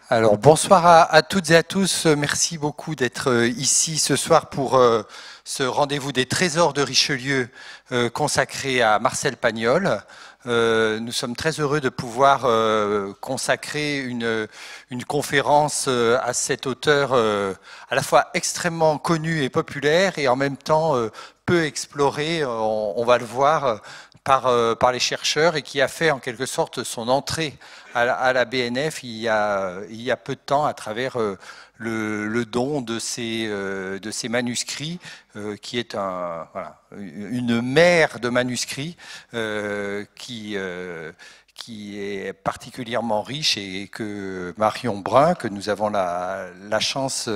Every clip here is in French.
Alors bonsoir à toutes et à tous, merci beaucoup d'être ici ce soir pour ce rendez-vous des trésors de Richelieu consacré à Marcel Pagnol. Nous sommes très heureux de pouvoir consacrer une conférence à cet auteur à la fois extrêmement connu et populaire et en même temps peu exploré, on va le voir, par les chercheurs et qui a fait en quelque sorte son entrée à la BNF il y a peu de temps à travers le don de ces manuscrits qui est une mer de manuscrits qui est particulièrement riche et que Marion Brun, que nous avons la chance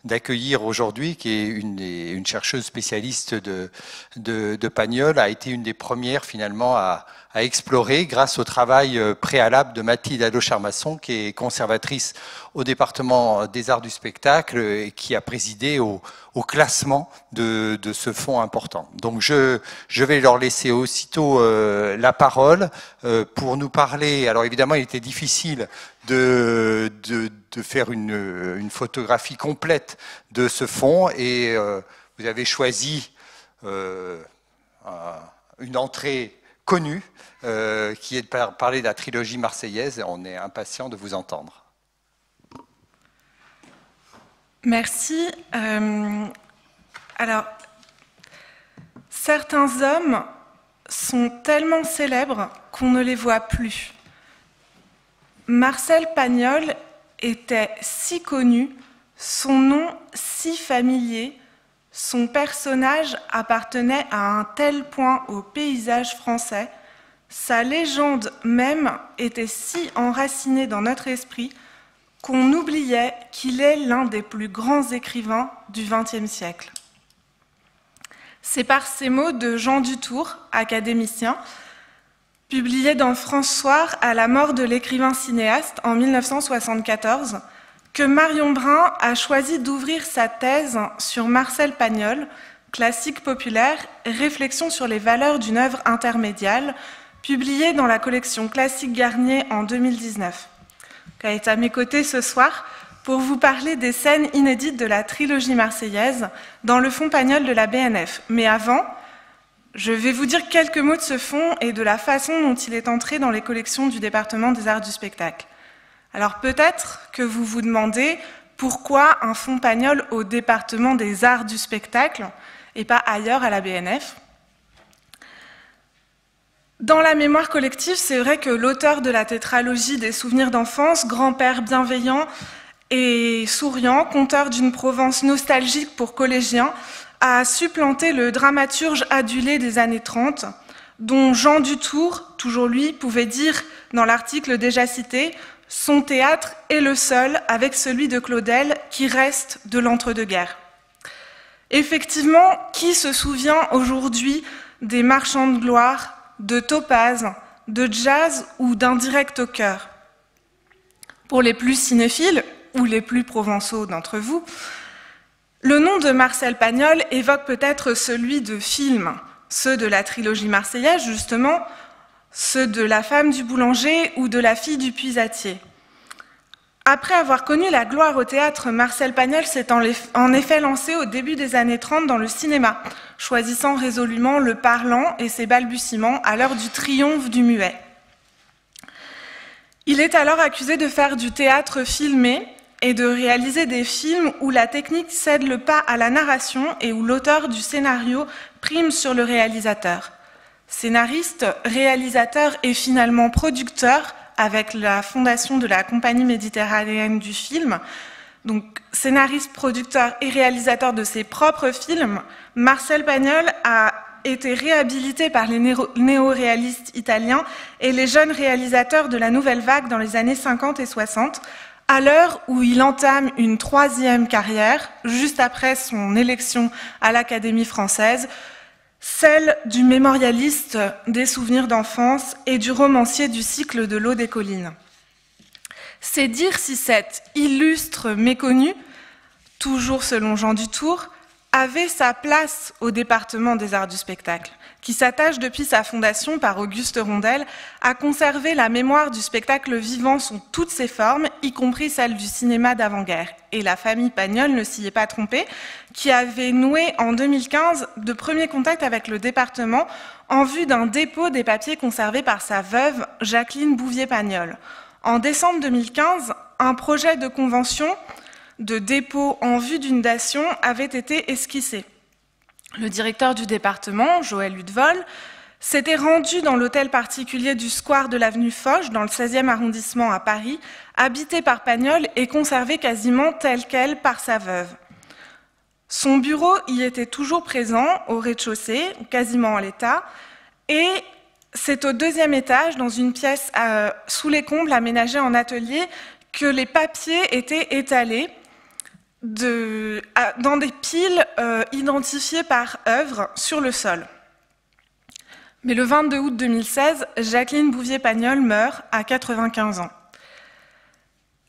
d'accueillir aujourd'hui, qui est une chercheuse spécialiste de Pagnol, a été une des premières finalement à explorer grâce au travail préalable de Mathilde Adot-Charmasson, qui est conservatrice au département des arts du spectacle et qui a présidé au classement de ce fonds important. Donc je vais leur laisser aussitôt la parole pour nous parler. Alors évidemment, il était difficile de faire une photographie complète de ce fonds et vous avez choisi une entrée connue qui est de parler de la trilogie marseillaise et on est impatient de vous entendre. Merci. Alors, certains hommes sont tellement célèbres qu'on ne les voit plus. Marcel Pagnol était si connu, son nom si familier, son personnage appartenait à un tel point au paysage français, sa légende même était si enracinée dans notre esprit qu'on oubliait qu'il est l'un des plus grands écrivains du XXe siècle. C'est par ces mots de Jean Dutour, académicien, publié dans François à la mort de l'écrivain cinéaste en 1974, que Marion Brun a choisi d'ouvrir sa thèse sur Marcel Pagnol, classique populaire, réflexion sur les valeurs d'une œuvre intermédiale, publiée dans la collection Classique Garnier en 2019. Elle est à mes côtés ce soir pour vous parler des scènes inédites de la trilogie marseillaise dans le fonds Pagnol de la BNF. Mais avant, je vais vous dire quelques mots de ce fonds et de la façon dont il est entré dans les collections du département des arts du spectacle. Alors peut-être que vous vous demandez pourquoi un fonds Pagnol au département des arts du spectacle et pas ailleurs à la BNF. Dans la mémoire collective, c'est vrai que l'auteur de la tétralogie des souvenirs d'enfance, grand-père bienveillant et souriant, conteur d'une Provence nostalgique pour collégiens, a supplanté le dramaturge adulé des années 30, dont Jean Dutour, toujours lui, pouvait dire dans l'article déjà cité « Son théâtre est le seul, avec celui de Claudel, qui reste de l'entre-deux-guerres ». Effectivement, qui se souvient aujourd'hui des Marchands de gloire, de Topaz, de jazz ou d'un direct au cœur? Pour les plus cinéphiles, ou les plus provençaux d'entre vous, le nom de Marcel Pagnol évoque peut-être celui de films, ceux de la trilogie marseillaise justement, ceux de La femme du boulanger ou de La fille du puisatier. Après avoir connu la gloire au théâtre, Marcel Pagnol s'est en effet lancé au début des années 30 dans le cinéma, choisissant résolument le parlant et ses balbutiements à l'heure du triomphe du muet. Il est alors accusé de faire du théâtre filmé et de réaliser des films où la technique cède le pas à la narration et où l'auteur du scénario prime sur le réalisateur. Scénariste, réalisateur et finalement producteur, avec la fondation de la Compagnie méditerranéenne du film. Donc, scénariste, producteur et réalisateur de ses propres films, Marcel Pagnol a été réhabilité par les néo-réalistes italiens et les jeunes réalisateurs de la Nouvelle Vague dans les années 50 et 60, à l'heure où il entame une troisième carrière, juste après son élection à l'Académie française, celle du mémorialiste des souvenirs d'enfance et du romancier du cycle de l'eau des collines. C'est dire si cet illustre méconnu, toujours selon Jean Dutour, avait sa place au département des arts du spectacle, qui s'attache depuis sa fondation par Auguste Rondel à conserver la mémoire du spectacle vivant sous toutes ses formes, y compris celle du cinéma d'avant-guerre. Et la famille Pagnol ne s'y est pas trompée, qui avait noué en 2015 de premiers contacts avec le département en vue d'un dépôt des papiers conservés par sa veuve, Jacqueline Bouvier-Pagnol. En décembre 2015, un projet de convention de dépôt en vue d'une dation avait été esquissé. Le directeur du département, Joël Ludevol, s'était rendu dans l'hôtel particulier du square de l'avenue Foch, dans le 16e arrondissement à Paris, habité par Pagnol et conservé quasiment tel quel par sa veuve. Son bureau y était toujours présent, au rez-de-chaussée, quasiment en l'état, et c'est au 2e étage, dans une pièce sous les combles aménagée en atelier, que les papiers étaient étalés dans des piles identifiées par œuvre sur le sol. Mais le 22 août 2016, Jacqueline Bouvier-Pagnol meurt à 95 ans.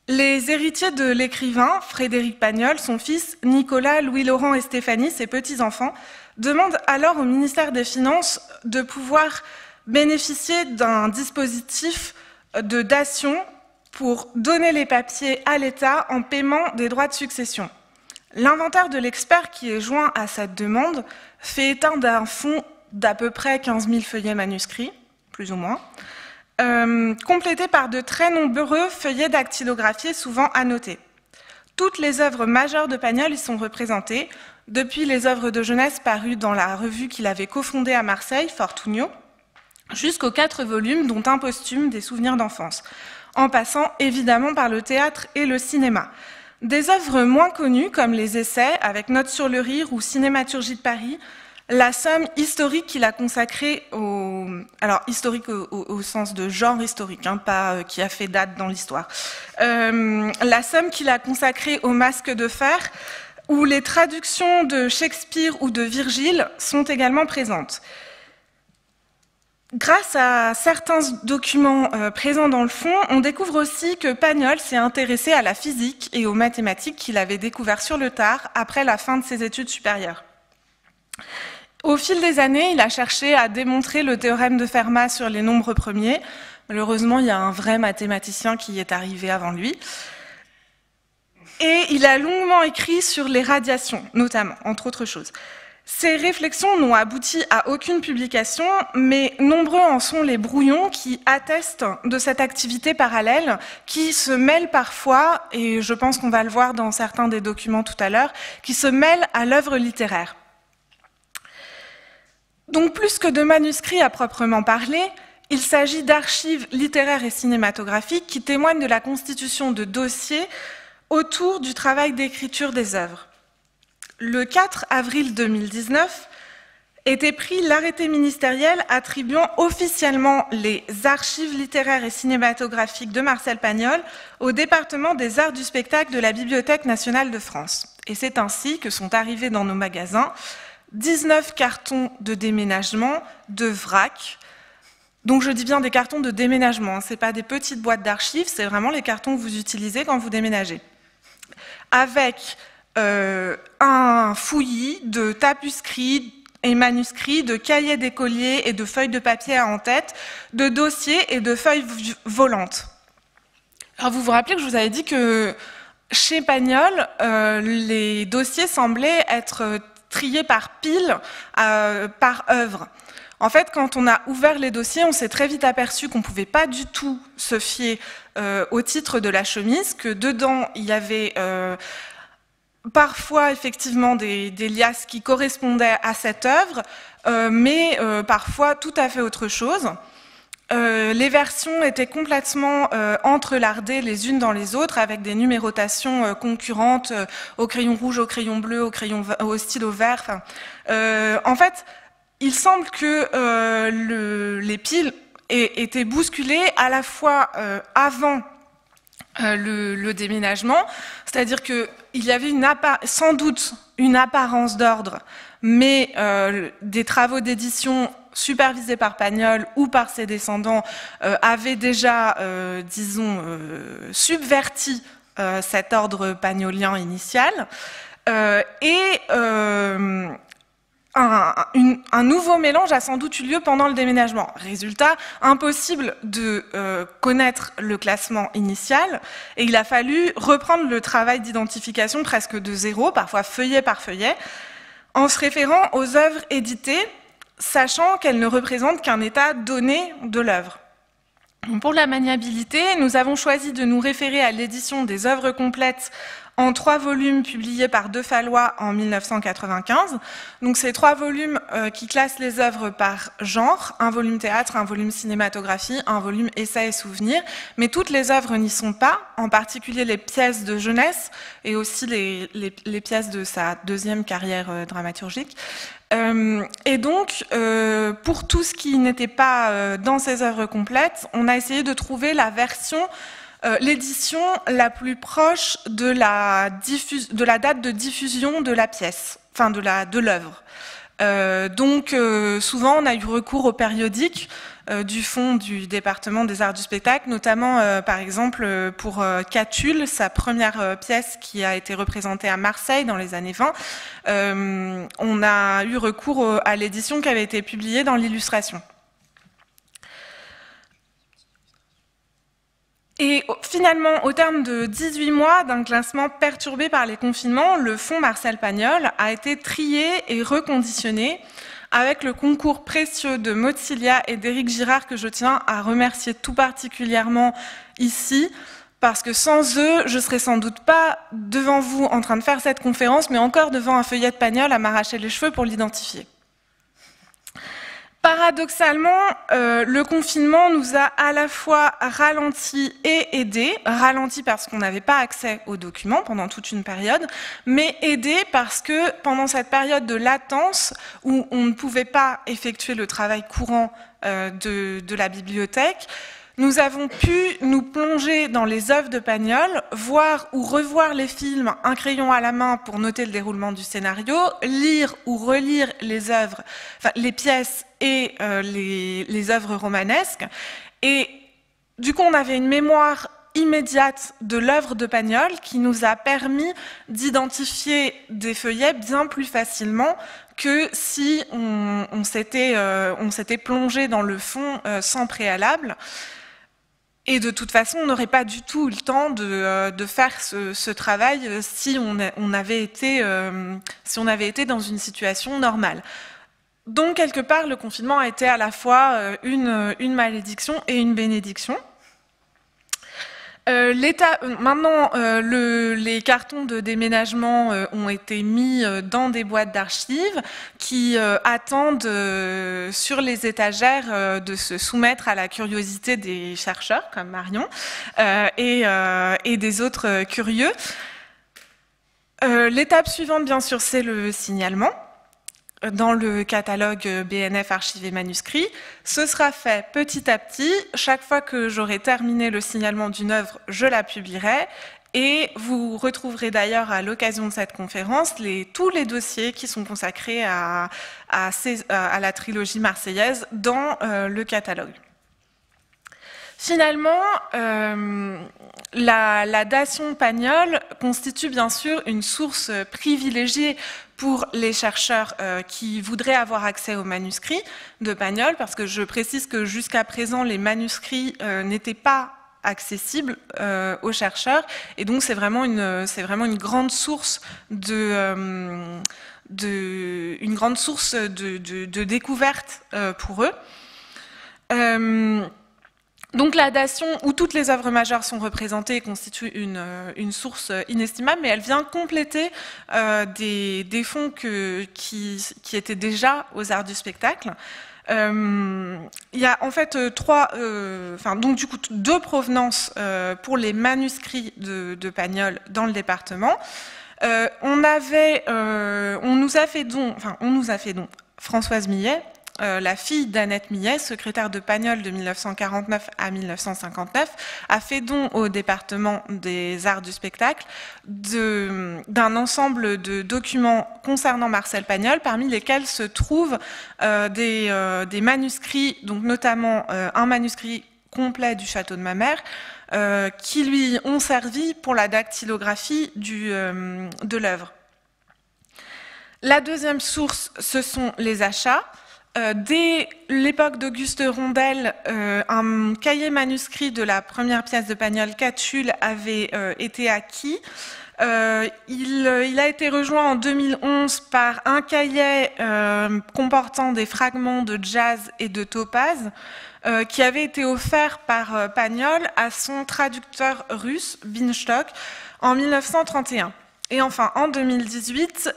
Les héritiers de l'écrivain, Frédéric Pagnol, son fils, Nicolas, Louis-Laurent et Stéphanie, ses petits-enfants, demandent alors au ministère des Finances de pouvoir bénéficier d'un dispositif de dation pour donner les papiers à l'État en paiement des droits de succession. L'inventaire de l'expert qui est joint à cette demande fait état d'un fonds d'à peu près 15 000 feuillets manuscrits, plus ou moins, complété par de très nombreux feuillets dactylographiés souvent annotés. Toutes les œuvres majeures de Pagnol y sont représentées, depuis les œuvres de jeunesse parues dans la revue qu'il avait cofondée à Marseille, Fortunio, jusqu'aux 4 volumes, dont un posthume des souvenirs d'enfance, en passant évidemment par le théâtre et le cinéma. Des œuvres moins connues, comme les essais, avec Notes sur le rire ou Cinématurgie de Paris, la somme historique qu'il a consacrée alors historique au sens de genre historique, hein, pas qui a fait date dans l'histoire, la somme qu'il a consacrée au Masque de fer, où les traductions de Shakespeare ou de Virgile sont également présentes. Grâce à certains documents présents dans le fond, on découvre aussi que Pagnol s'est intéressé à la physique et aux mathématiques qu'il avait découvert sur le tard après la fin de ses études supérieures. Au fil des années, il a cherché à démontrer le théorème de Fermat sur les nombres premiers. Malheureusement, il y a un vrai mathématicien qui y est arrivé avant lui. Et il a longuement écrit sur les radiations, notamment, entre autres choses. Ces réflexions n'ont abouti à aucune publication, mais nombreux en sont les brouillons qui attestent de cette activité parallèle qui se mêle parfois, et je pense qu'on va le voir dans certains des documents tout à l'heure, qui se mêle à l'œuvre littéraire. Donc plus que de manuscrits à proprement parler, il s'agit d'archives littéraires et cinématographiques qui témoignent de la constitution de dossiers autour du travail d'écriture des œuvres. Le 4 avril 2019 était pris l'arrêté ministériel attribuant officiellement les archives littéraires et cinématographiques de Marcel Pagnol au département des arts du spectacle de la Bibliothèque nationale de France. Et c'est ainsi que sont arrivés dans nos magasins 19 cartons de déménagement de vrac. Donc je dis bien des cartons de déménagement, ce n'est pas des petites boîtes d'archives, c'est vraiment les cartons que vous utilisez quand vous déménagez. Avec un fouillis de tapuscrits et manuscrits, de cahiers d'écoliers et de feuilles de papier à en-tête, de dossiers et de feuilles volantes. Alors vous vous rappelez que je vous avais dit que chez Pagnol, les dossiers semblaient être triés par pile, par œuvre. En fait, quand on a ouvert les dossiers, on s'est très vite aperçu qu'on ne pouvait pas du tout se fier au titre de la chemise, que dedans, il y avait parfois effectivement des liasses qui correspondaient à cette œuvre, mais parfois tout à fait autre chose. Les versions étaient complètement entrelardées les unes dans les autres, avec des numérotations concurrentes au crayon rouge, au crayon bleu, au stylo vert. En fait, il semble que les piles étaient bousculées à la fois avant le déménagement, c'est-à-dire qu'il y avait sans doute une apparence d'ordre, mais des travaux d'édition supervisés par Pagnol ou par ses descendants avaient déjà, disons, subverti cet ordre pagnolien initial. un nouveau mélange a sans doute eu lieu pendant le déménagement. Résultat, impossible de connaître le classement initial, et il a fallu reprendre le travail d'identification presque de zéro, parfois feuillet par feuillet, en se référant aux œuvres éditées, sachant qu'elles ne représentent qu'un état donné de l'œuvre. Pour la maniabilité, nous avons choisi de nous référer à l'édition des œuvres complètes en 3 volumes publiés par De Fallois en 1995. Donc ces 3 volumes qui classent les œuvres par genre, un volume théâtre, un volume cinématographie, un volume essais et souvenirs, mais toutes les œuvres n'y sont pas, en particulier les pièces de jeunesse et aussi les pièces de sa deuxième carrière dramaturgique. Et donc, pour tout ce qui n'était pas dans ces œuvres complètes, on a essayé de trouver la version, l'édition la plus proche de la date de diffusion de la pièce, enfin de l'œuvre. Donc, souvent, on a eu recours aux périodiques du Fonds du département des arts du spectacle, notamment, par exemple, pour Catulle, sa première pièce qui a été représentée à Marseille dans les années 20. On a eu recours à l'édition qui avait été publiée dans l'Illustration. Et finalement, au terme de 18 mois d'un classement perturbé par les confinements, le fonds Marcel Pagnol a été trié et reconditionné avec le concours précieux de Maud Cilia et d'Éric Girard, que je tiens à remercier tout particulièrement ici, parce que sans eux, je ne serais sans doute pas devant vous en train de faire cette conférence, mais encore devant un feuillet de Pagnol à m'arracher les cheveux pour l'identifier. Paradoxalement, le confinement nous a à la fois ralenti et aidé. Ralenti parce qu'on n'avait pas accès aux documents pendant toute une période, mais aidé parce que pendant cette période de latence où on ne pouvait pas effectuer le travail courant de la bibliothèque, nous avons pu nous plonger dans les œuvres de Pagnol, voir ou revoir les films, un crayon à la main pour noter le déroulement du scénario, lire ou relire les œuvres, enfin, les pièces et les œuvres romanesques. Et du coup, on avait une mémoire immédiate de l'œuvre de Pagnol qui nous a permis d'identifier des feuillets bien plus facilement que si on s'était plongé dans le fond sans préalable. Et de toute façon, on n'aurait pas du tout eu le temps de faire ce travail si on avait été dans une situation normale. Donc, quelque part, le confinement a été à la fois une malédiction et une bénédiction. Maintenant, les cartons de déménagement ont été mis dans des boîtes d'archives qui attendent sur les étagères de se soumettre à la curiosité des chercheurs comme Marion et des autres curieux. L'étape suivante, bien sûr, c'est le signalement dans le catalogue BNF archivé manuscrit. Ce sera fait petit à petit. Chaque fois que j'aurai terminé le signalement d'une œuvre, je la publierai. Et vous retrouverez d'ailleurs à l'occasion de cette conférence tous les dossiers qui sont consacrés à la trilogie marseillaise dans le catalogue. Finalement, la dation Pagnol constitue bien sûr une source privilégiée pour les chercheurs qui voudraient avoir accès aux manuscrits de Pagnol, parce que je précise que jusqu'à présent, les manuscrits n'étaient pas accessibles aux chercheurs, et donc c'est vraiment une grande source de découverte pour eux. Donc la dation, où toutes les œuvres majeures sont représentées, constitue une source inestimable, mais elle vient compléter des fonds qui étaient déjà aux arts du spectacle. Il y a en fait deux provenances pour les manuscrits de Pagnol dans le département. On nous a fait don Françoise Millet, la fille d'Annette Millet, secrétaire de Pagnol de 1949 à 1959, a fait don au département des arts du spectacle d'un ensemble de documents concernant Marcel Pagnol, parmi lesquels se trouvent des manuscrits, donc notamment un manuscrit complet du château de Mamers, qui lui ont servi pour la dactylographie de l'œuvre. La deuxième source, ce sont les achats. Dès l'époque d'Auguste Rondel, un cahier manuscrit de la première pièce de Pagnol, Catulle, avait été acquis. Il a été rejoint en 2011 par un cahier comportant des fragments de jazz et de topaz qui avait été offert par Pagnol à son traducteur russe, Binstock, en 1931. Et enfin, en 2018,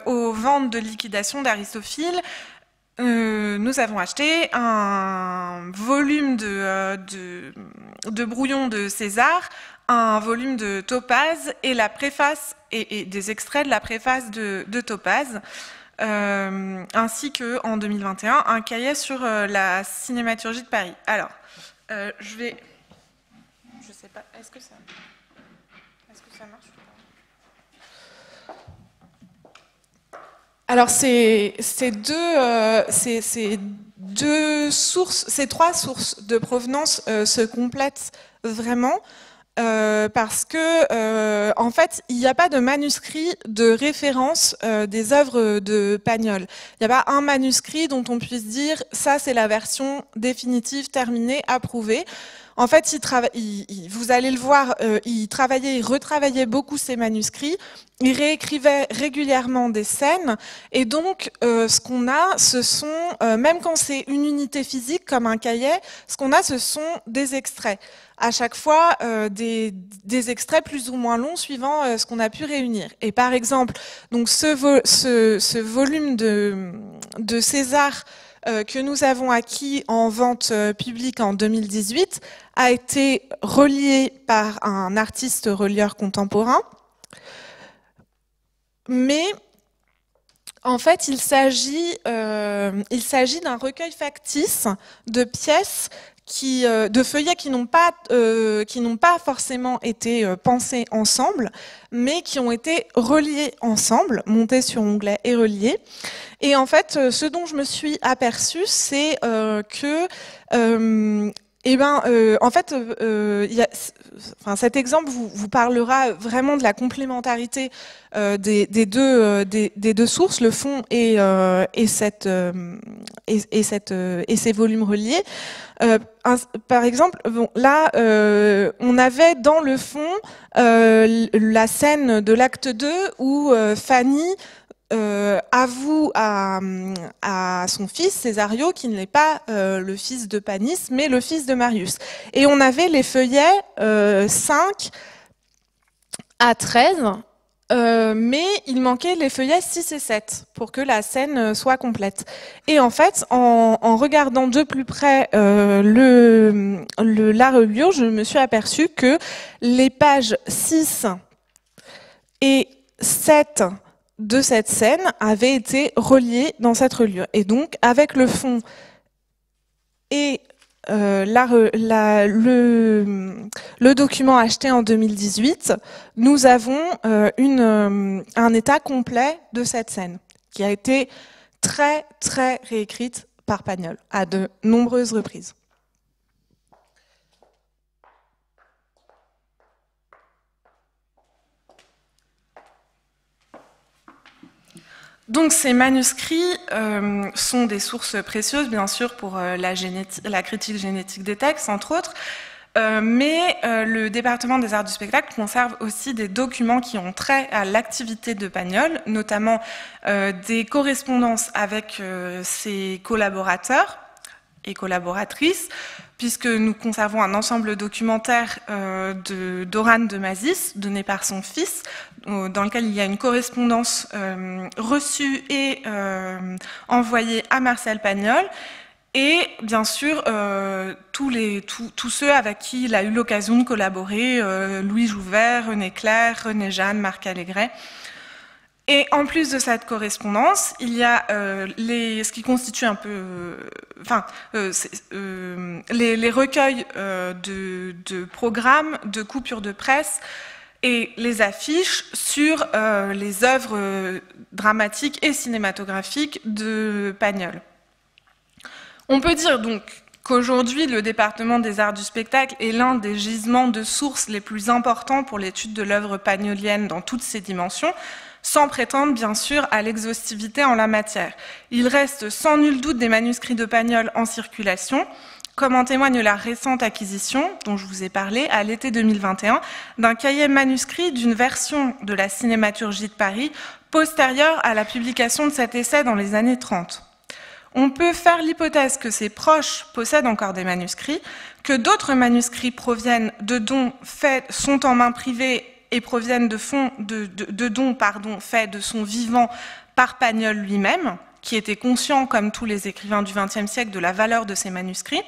aux ventes de liquidation d'Aristophile, nous avons acheté un volume de brouillon de César, un volume de Topaz et la préface et des extraits de la préface de Topaz, ainsi que en 2021 un cahier sur la cinématurgie de Paris. Alors, je sais pas, est-ce que ça marche ou pas? Alors, ces trois sources de provenance se complètent vraiment. Parce que, en fait, il n'y a pas de manuscrit de référence des œuvres de Pagnol. Il n'y a pas un manuscrit dont on puisse dire « ça, c'est la version définitive, terminée, approuvée ». En fait, vous allez le voir, il retravaillait beaucoup ses manuscrits, il réécrivait régulièrement des scènes, et donc ce qu'on a, ce sont, même quand c'est une unité physique comme un cahier, ce qu'on a, ce sont des extraits. À chaque fois, des extraits plus ou moins longs suivant ce qu'on a pu réunir. Et par exemple, donc ce volume de César que nous avons acquis en vente publique en 2018 a été relié par un artiste relieur contemporain. Mais en fait, il s'agit d'un recueil factice de pièces de feuillets qui n'ont pas forcément été pensés ensemble, mais qui ont été reliés ensemble, montés sur onglet et reliés. Et en fait, ce dont je me suis aperçue, c'est que en fait, cet exemple vous parlera vraiment de la complémentarité des deux sources, le fond et ces volumes reliés. Par exemple, bon, là, on avait dans le fond la scène de l'acte 2 où Fanny avoue à son fils Césario qui n'est pas le fils de Panis mais le fils de Marius. Et on avait les feuillets 5 à 13, mais il manquait les feuillets 6 et 7 pour que la scène soit complète. Et en fait, en regardant de plus près la reliure, je me suis aperçue que les pages 6 et 7 de cette scène avait été relié dans cette reliure. Et donc, avec le fond et le document acheté en 2018, nous avons un état complet de cette scène, qui a été très, très réécrite par Pagnol, à de nombreuses reprises. Donc ces manuscrits sont des sources précieuses, bien sûr, pour la critique génétique des textes, entre autres, mais le département des arts du spectacle conserve aussi des documents qui ont trait à l'activité de Pagnol, notamment des correspondances avec ses collaborateurs et collaboratrices, puisque nous conservons un ensemble documentaire d'Oran de Mazis, donné par son fils, dans lequel il y a une correspondance reçue et envoyée à Marcel Pagnol, et bien sûr tous ceux avec qui il a eu l'occasion de collaborer, Louis Jouvert, René Clair, René Jeanne, Marc Allégret. Et en plus de cette correspondance, il y a ce qui constitue un peu, les recueils de programmes, de coupures de presse et les affiches sur les œuvres dramatiques et cinématographiques de Pagnol. On peut dire donc qu'aujourd'hui, le département des arts du spectacle est l'un des gisements de sources les plus importants pour l'étude de l'œuvre pagnolienne dans toutes ses dimensions, sans prétendre bien sûr à l'exhaustivité en la matière. Il reste sans nul doute des manuscrits de Pagnol en circulation, comme en témoigne la récente acquisition, dont je vous ai parlé, à l'été 2021, d'un cahier manuscrit d'une version de la Cinématurgie de Paris postérieure à la publication de cet essai dans les années 30. On peut faire l'hypothèse que ses proches possèdent encore des manuscrits, que d'autres manuscrits proviennent de dons faits, sont en main privée et proviennent de dons faits de son vivant par Pagnol lui-même, qui était conscient, comme tous les écrivains du XXe siècle, de la valeur de ces manuscrits,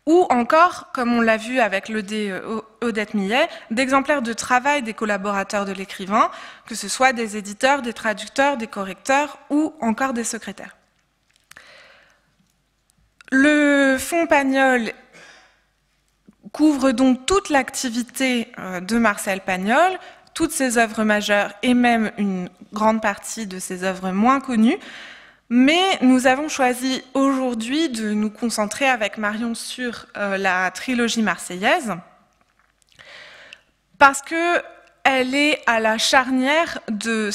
ou encore, comme on l'a vu avec l'ED Odette Millet, d'exemplaires de travail des collaborateurs de l'écrivain, que ce soit des éditeurs, des traducteurs, des correcteurs ou encore des secrétaires. Le fonds Pagnol couvre donc toute l'activité de Marcel Pagnol, toutes ses œuvres majeures et même une grande partie de ses œuvres moins connues. Mais nous avons choisi aujourd'hui de nous concentrer avec Marion sur la trilogie marseillaise parce qu'elle est à la charnière de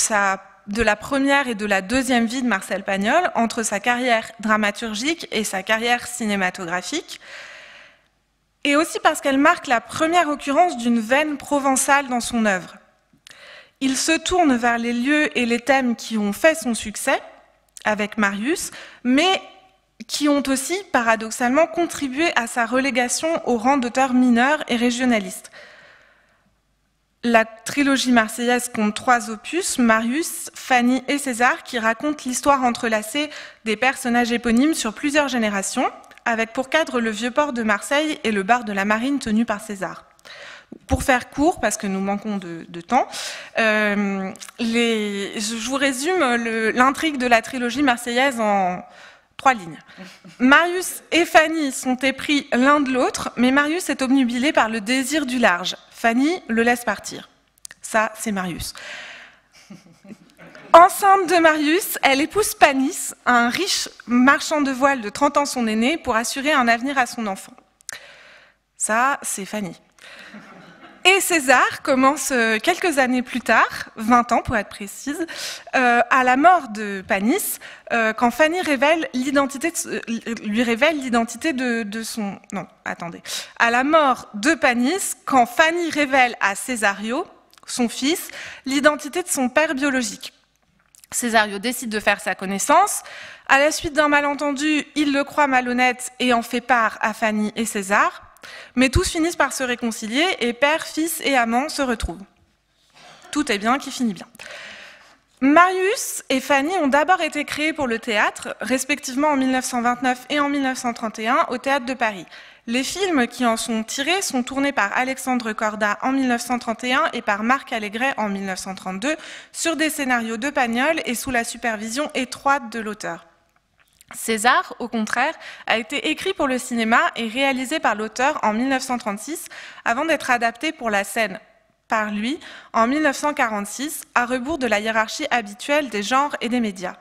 la première et de la deuxième vie de Marcel Pagnol, entre sa carrière dramaturgique et sa carrière cinématographique, et aussi parce qu'elle marque la première occurrence d'une veine provençale dans son œuvre. Il se tourne vers les lieux et les thèmes qui ont fait son succès, avec Marius, mais qui ont aussi, paradoxalement, contribué à sa relégation au rang d'auteur mineur et régionaliste. La trilogie marseillaise compte 3 opus, Marius, Fanny et César, qui racontent l'histoire entrelacée des personnages éponymes sur plusieurs générations, avec pour cadre le vieux port de Marseille et le bar de la Marine tenu par César. Pour faire court, parce que nous manquons de temps, je vous résume l'intrigue de la trilogie marseillaise en 3 lignes. Marius et Fanny sont épris l'un de l'autre, mais Marius est obnubilé par le désir du large. Fanny le laisse partir. Ça, c'est Marius. Enceinte de Marius, elle épouse Panis, un riche marchand de voile de 30 ans son aîné, pour assurer un avenir à son enfant. Ça, c'est Fanny. Et César commence quelques années plus tard, 20 ans pour être précise, à la mort de Panis, quand Fanny lui révèle l'identité de son... Non, attendez. À la mort de Panis, quand Fanny révèle à Césario, son fils, l'identité de son père biologique. Césario décide de faire sa connaissance. À la suite d'un malentendu, il le croit malhonnête et en fait part à Fanny et César. Mais tous finissent par se réconcilier et père, fils et amant se retrouvent. Tout est bien qui finit bien. Marius et Fanny ont d'abord été créés pour le théâtre, respectivement en 1929 et en 1931 au Théâtre de Paris. Les films qui en sont tirés sont tournés par Alexandre Corda en 1931 et par Marc Allégret en 1932 sur des scénarios de Pagnol et sous la supervision étroite de l'auteur. César, au contraire, a été écrit pour le cinéma et réalisé par l'auteur en 1936 avant d'être adapté pour la scène par lui en 1946, à rebours de la hiérarchie habituelle des genres et des médias.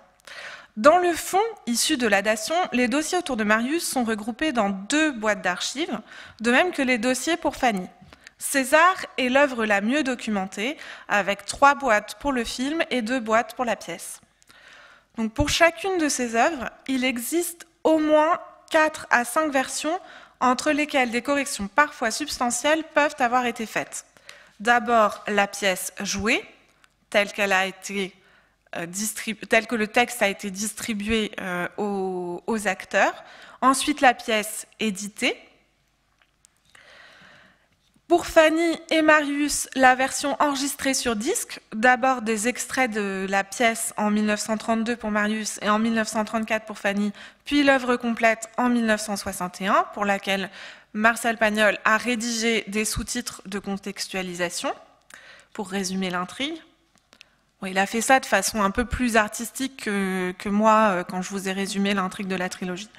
Dans le fond, issu de la dation, les dossiers autour de Marius sont regroupés dans 2 boîtes d'archives, de même que les dossiers pour Fanny. César est l'œuvre la mieux documentée, avec 3 boîtes pour le film et 2 boîtes pour la pièce. Donc pour chacune de ces œuvres, il existe au moins 4 à 5 versions entre lesquelles des corrections parfois substantielles peuvent avoir été faites. D'abord, la pièce jouée, telle que le texte a été distribué aux acteurs. Ensuite, la pièce éditée. Pour Fanny et Marius, la version enregistrée sur disque, d'abord des extraits de la pièce en 1932 pour Marius et en 1934 pour Fanny, puis l'œuvre complète en 1961, pour laquelle Marcel Pagnol a rédigé des sous-titres de contextualisation, pour résumer l'intrigue. Bon, il a fait ça de façon un peu plus artistique que moi quand je vous ai résumé l'intrigue de la trilogie.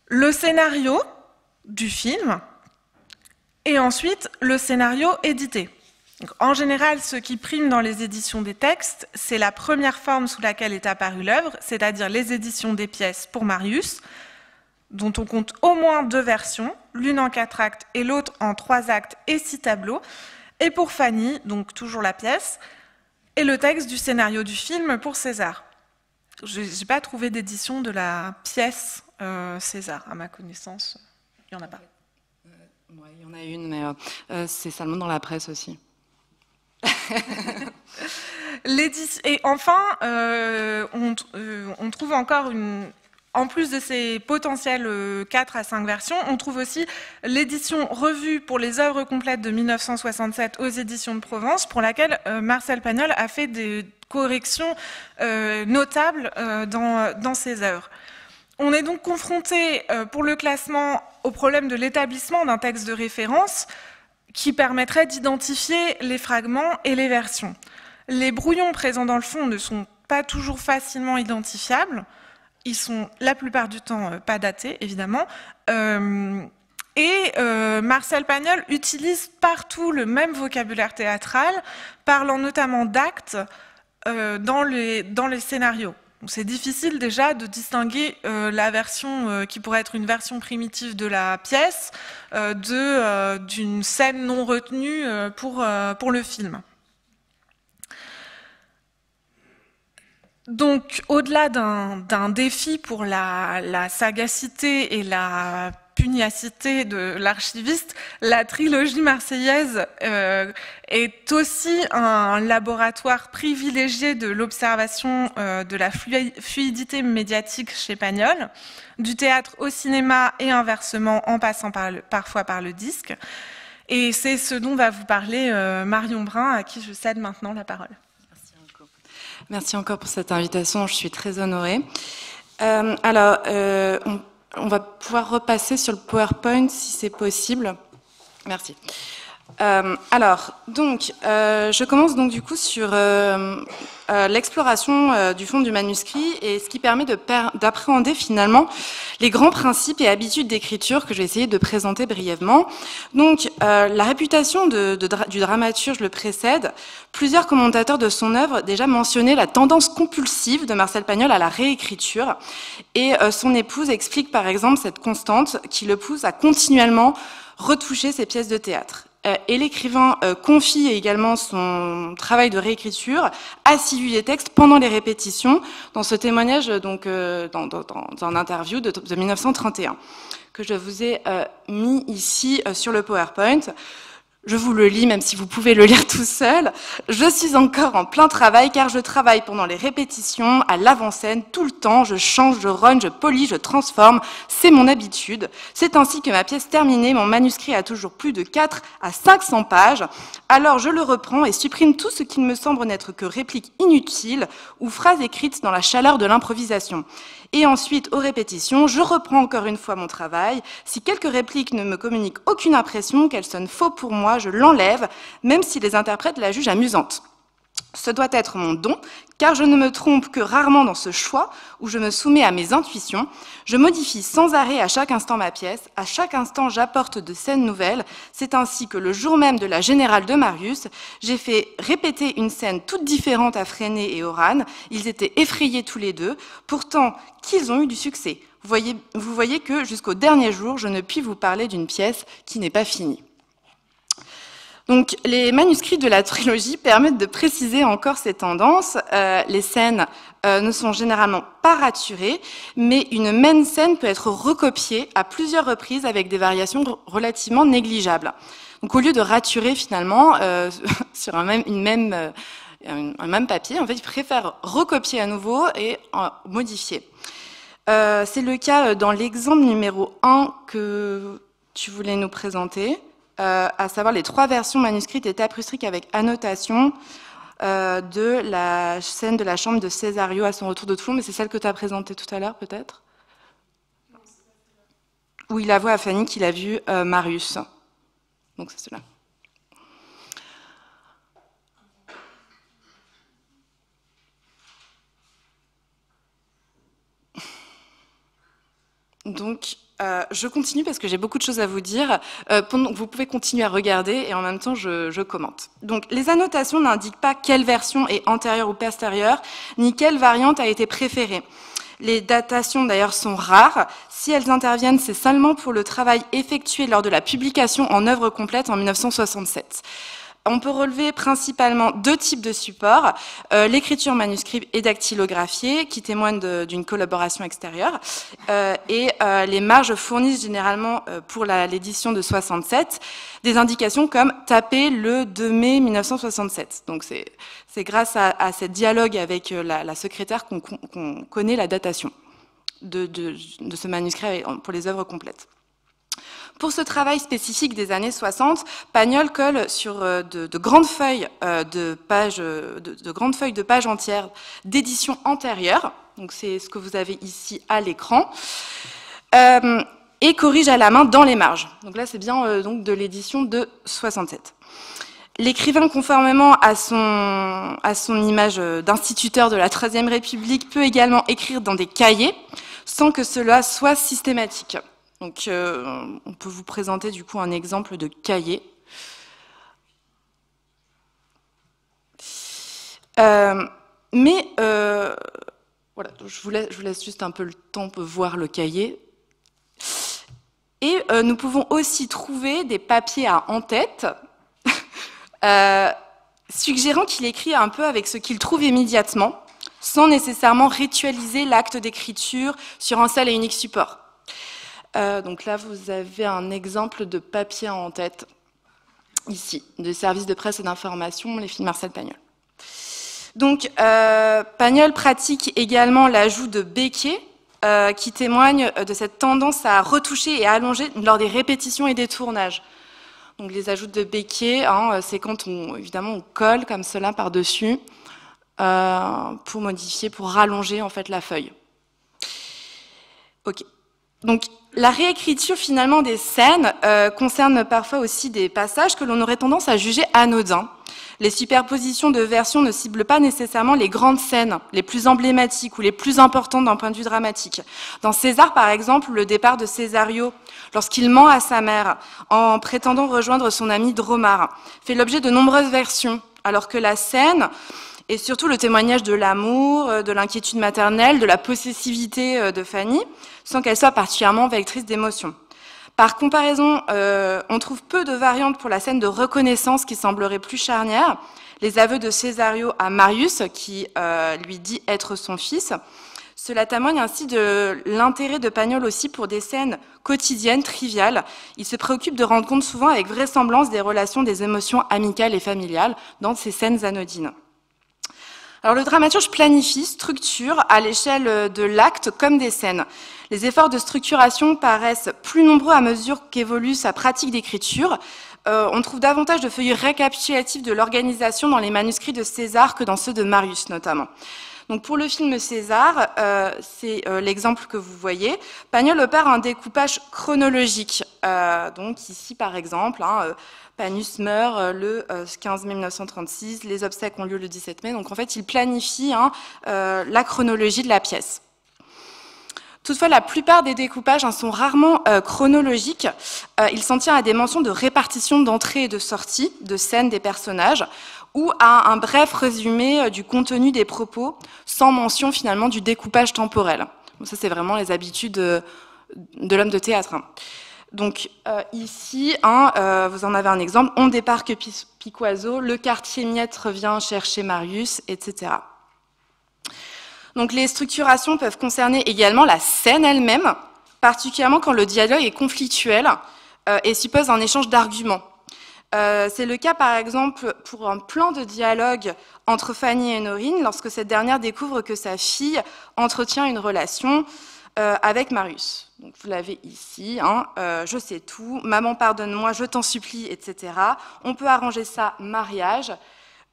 Le scénario du film, et ensuite, le scénario édité. Donc, en général, ce qui prime dans les éditions des textes, c'est la première forme sous laquelle est apparue l'œuvre, c'est-à-dire les éditions des pièces pour Marius, dont on compte au moins 2 versions, l'une en 4 actes et l'autre en 3 actes et 6 tableaux. Et pour Fanny, donc toujours la pièce, et le texte du scénario du film pour César. Je n'ai pas trouvé d'édition de la pièce César, à ma connaissance. Il n'y en a pas. Ouais, il y en a une, mais c'est seulement dans la presse aussi. Et enfin, on trouve encore en plus de ces potentielles 4 à 5 versions, on trouve aussi l'édition revue pour les œuvres complètes de 1967 aux éditions de Provence, pour laquelle Marcel Pagnol a fait des corrections notables dans ses œuvres. On est donc confronté pour le classement au problème de l'établissement d'un texte de référence qui permettrait d'identifier les fragments et les versions. Les brouillons présents dans le fond ne sont pas toujours facilement identifiables. Ils sont la plupart du temps pas datés, évidemment. Marcel Pagnol utilise partout le même vocabulaire théâtral, parlant notamment d'actes dans les scénarios. C'est difficile déjà de distinguer la version qui pourrait être une version primitive de la pièce d'une scène non retenue pour le film. Donc, au-delà d'un défi pour la sagacité et la pugnacité de l'archiviste, la trilogie marseillaise est aussi un laboratoire privilégié de l'observation de la fluidité médiatique chez Pagnol, du théâtre au cinéma et inversement en passant parfois par le disque. Et c'est ce dont va vous parler Marion Brun, à qui je cède maintenant la parole. Merci encore pour cette invitation, je suis très honorée. On va pouvoir repasser sur le PowerPoint si c'est possible. Merci. Je commence donc du coup sur l'exploration du fond du manuscrit et ce qui permet d'appréhender finalement les grands principes et habitudes d'écriture que je vais essayer de présenter brièvement. Donc, la réputation du dramaturge le précède. Plusieurs commentateurs de son œuvre déjà mentionnaient la tendance compulsive de Marcel Pagnol à la réécriture et son épouse explique par exemple cette constante qui le pousse à continuellement retoucher ses pièces de théâtre. Et l'écrivain confie également son travail de réécriture assidu des textes pendant les répétitions, dans ce témoignage donc dans un interview de 1931 que je vous ai mis ici sur le PowerPoint. Je vous le lis, même si vous pouvez le lire tout seul. Je suis encore en plein travail, car je travaille pendant les répétitions, à l'avant-scène, tout le temps. Je change, je rogne, je polis, je transforme. C'est mon habitude. C'est ainsi que ma pièce terminée, mon manuscrit a toujours plus de 4 à 500 pages. Alors je le reprends et supprime tout ce qui ne me semble n'être que répliques inutiles ou phrases écrites dans la chaleur de l'improvisation. Et ensuite, aux répétitions, je reprends encore une fois mon travail. Si quelques répliques ne me communiquent aucune impression, qu'elles sonnent faux pour moi, je l'enlève, même si les interprètes la jugent amusante. Ce doit être mon don, car je ne me trompe que rarement dans ce choix où je me soumets à mes intuitions. Je modifie sans arrêt à chaque instant ma pièce, à chaque instant j'apporte de scènes nouvelles. C'est ainsi que le jour même de la Générale de Marius, j'ai fait répéter une scène toute différente à Freinet et Horan. Ils étaient effrayés tous les deux, pourtant qu'ils ont eu du succès. Vous voyez que jusqu'au dernier jour, je ne puis vous parler d'une pièce qui n'est pas finie. Donc, les manuscrits de la trilogie permettent de préciser encore ces tendances. Les scènes ne sont généralement pas raturées, mais une même scène peut être recopiée à plusieurs reprises avec des variations relativement négligeables. Donc, au lieu de raturer finalement sur un même papier, en fait, ils préfèrent recopier à nouveau et modifier. C'est le cas dans l'exemple numéro 1 que tu voulais nous présenter. À savoir les 3 versions manuscrites et taprustriques avec annotation de la scène de la chambre de Césario à son retour de Toulon, mais c'est celle que tu as présentée tout à l'heure, peut-être? Où il avoue à Fanny qu'il a vu Marius. Donc c'est cela. Donc, je continue parce que j'ai beaucoup de choses à vous dire. Vous pouvez continuer à regarder et en même temps, je commente. Donc, les annotations n'indiquent pas quelle version est antérieure ou postérieure, ni quelle variante a été préférée. Les datations, d'ailleurs, sont rares. Si elles interviennent, c'est seulement pour le travail effectué lors de la publication en œuvre complète en 1967. on peut relever principalement 2 types de supports, l'écriture manuscrite et dactylographiée, qui témoignent d'une collaboration extérieure, et les marges fournissent généralement, pour l'édition de 67, des indications comme « tapé le 2 mai 1967 ». Donc c'est grâce à ce dialogue avec la secrétaire qu'on connaît la datation de ce manuscrit pour les œuvres complètes. Pour ce travail spécifique des années 60, Pagnol colle sur de grandes feuilles de pages entières d'éditions antérieures, donc c'est ce que vous avez ici à l'écran, et corrige à la main dans les marges. Donc là, c'est bien donc de l'édition de 67. L'écrivain, conformément à son image d'instituteur de la Troisième République, peut également écrire dans des cahiers sans que cela soit systématique. Donc, on peut vous présenter du coup un exemple de cahier. Voilà, je vous laisse juste un peu le temps pour voir le cahier. Et nous pouvons aussi trouver des papiers à en-tête, suggérant qu'il écrit un peu avec ce qu'il trouve immédiatement, sans nécessairement ritualiser l'acte d'écriture sur un seul et unique support. Donc là, vous avez un exemple de papier en tête, ici, du service de presse et d'information, les films Marcel Pagnol. Donc, Pagnol pratique également l'ajout de béquets, qui témoigne de cette tendance à retoucher et à allonger lors des répétitions et des tournages. Donc, les ajouts de béquets, hein, c'est quand évidemment, on colle comme cela par-dessus pour modifier, pour rallonger en fait la feuille. Ok. Donc, la réécriture finalement des scènes concerne parfois aussi des passages que l'on aurait tendance à juger anodins. Les superpositions de versions ne ciblent pas nécessairement les grandes scènes, les plus emblématiques ou les plus importantes d'un point de vue dramatique. Dans César, par exemple, le départ de Césario, lorsqu'il ment à sa mère en prétendant rejoindre son ami Dromare, fait l'objet de nombreuses versions, alors que la scène et surtout le témoignage de l'amour, de l'inquiétude maternelle, de la possessivité de Fanny, sans qu'elle soit particulièrement vectrice d'émotions. Par comparaison, on trouve peu de variantes pour la scène de reconnaissance qui semblerait plus charnière, les aveux de Césario à Marius, qui lui dit être son fils. Cela témoigne ainsi de l'intérêt de Pagnol aussi pour des scènes quotidiennes, triviales. Il se préoccupe de rendre compte souvent avec vraisemblance des relations, des émotions amicales et familiales dans ces scènes anodines. Alors le dramaturge planifie, structure à l'échelle de l'acte comme des scènes. Les efforts de structuration paraissent plus nombreux à mesure qu'évolue sa pratique d'écriture. On trouve davantage de feuillets récapitulatifs de l'organisation dans les manuscrits de César que dans ceux de Marius notamment. Donc pour le film César, c'est l'exemple que vous voyez. Pagnol opère un découpage chronologique. Donc ici par exemple, Panus meurt le 15 mai 1936, les obsèques ont lieu le 17 mai, donc en fait il planifie la chronologie de la pièce. Toutefois, la plupart des découpages sont rarement chronologiques. Il s'en tient à des mentions de répartition d'entrée et de sortie, de scènes des personnages, ou à un bref résumé du contenu des propos, sans mention finalement du découpage temporel. Bon, ça, c'est vraiment les habitudes de l'homme de théâtre. Donc ici, vous en avez un exemple, on débarque Piquoiseau, le quartier Miette revient chercher Marius, etc. Donc les structurations peuvent concerner également la scène elle-même, particulièrement quand le dialogue est conflictuel et suppose un échange d'arguments. C'est le cas par exemple pour un plan de dialogue entre Fanny et Norine, lorsque cette dernière découvre que sa fille entretient une relation avec Marius. Donc vous l'avez ici, je sais tout, maman pardonne-moi, je t'en supplie, etc. On peut arranger ça mariage.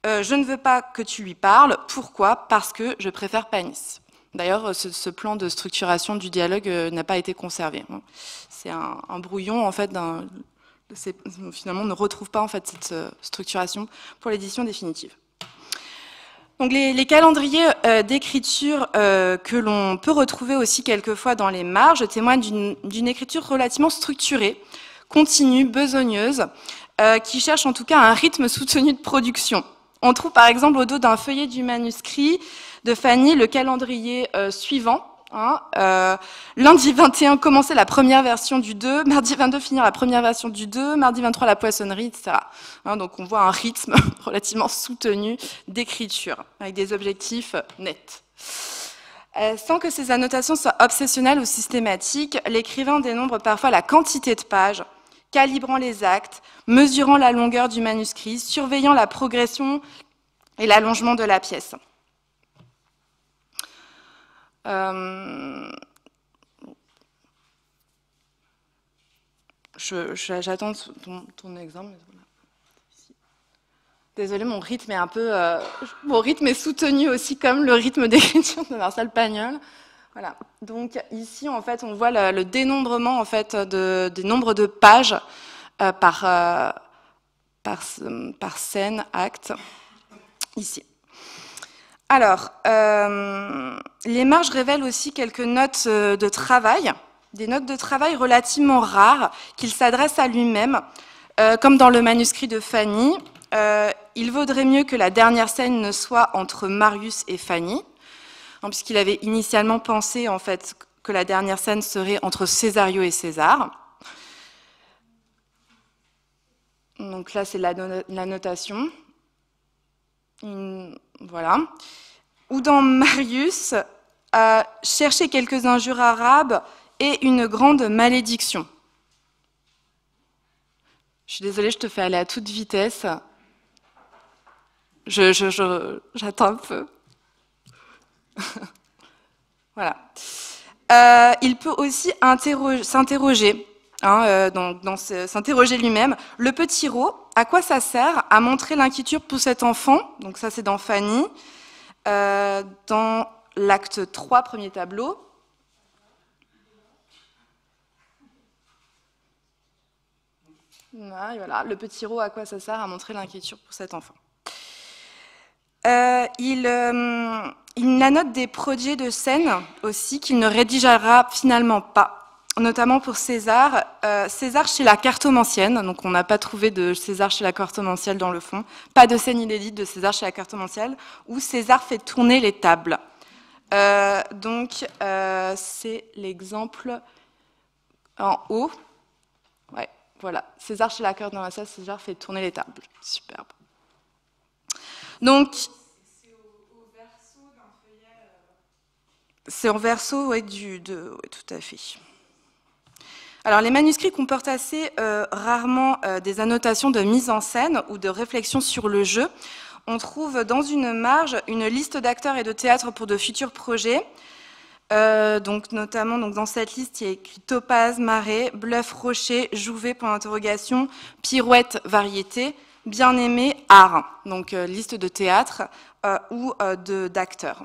Je ne veux pas que tu lui parles. Pourquoi? Parce que je préfère Panis. D'ailleurs, ce plan de structuration du dialogue n'a pas été conservé. C'est un brouillon, en fait, finalement, on ne retrouve pas en fait, cette structuration pour l'édition définitive. Donc, les calendriers d'écriture que l'on peut retrouver aussi quelquefois dans les marges témoignent d'une écriture relativement structurée, continue, besogneuse, qui cherche en tout cas un rythme soutenu de production. On trouve par exemple au dos d'un feuillet du manuscrit de Fanny le calendrier suivant, Hein, lundi 21, commencer la première version du 2, mardi 22, finir la première version du 2, mardi 23, la poissonnerie, etc. Hein, donc on voit un rythme relativement soutenu d'écriture, avec des objectifs nets. Sans que ces annotations soient obsessionnelles ou systématiques, l'écrivain dénombre parfois la quantité de pages, calibrant les actes, mesurant la longueur du manuscrit, surveillant la progression et l'allongement de la pièce. J'attends ton exemple. Voilà. Désolée, mon rythme est un peu, mon rythme est soutenu aussi comme le rythme d'écriture de Marcel Pagnol. Voilà. Donc ici, en fait, on voit le dénombrement en fait des nombres de pages par scène, acte. Ici. Alors, les marges révèlent aussi quelques notes de travail, des notes de travail relativement rares qu'il s'adresse à lui-même, comme dans le manuscrit de Fanny. Il vaudrait mieux que la dernière scène ne soit entre Marius et Fanny, hein, puisqu'il avait initialement pensé en fait que la dernière scène serait entre Césario et César. Donc là, c'est la notation. Voilà. Ou dans Marius, chercher quelques injures arabes et une grande malédiction. Je suis désolée, je te fais aller à toute vitesse. J'attends un peu. Voilà. Il peut aussi s'interroger, hein, s'interroger lui-même. Le petit Rot, à quoi ça sert à montrer l'inquiétude pour cet enfant? Donc ça, c'est dans Fanny. Dans l'acte 3, premier tableau. Voilà, le petit Rot, à quoi ça sert à montrer l'inquiétude pour cet enfant? Il annote des projets de scène aussi qu'il ne rédigera finalement pas, notamment pour César. César chez la cartomancienne, donc on n'a pas trouvé de César chez la cartomancienne dans le fond, pas de scène inédite de César chez la cartomancienne, où César fait tourner les tables. C'est l'exemple en haut. Ouais, voilà, César chez la cartomancienne, César fait tourner les tables. Superbe. Donc, c'est en verso, oui, tout à fait. Alors, les manuscrits comportent assez rarement des annotations de mise en scène ou de réflexion sur le jeu. On trouve dans une marge une liste d'acteurs et de théâtres pour de futurs projets. Notamment dans cette liste, il y a écrit Topaz, Marais, Bluff, Rocher, Jouvet, point d'interrogation, Pirouette, Variété, Bien-aimé, Art. Donc, liste de théâtre ou d'acteurs.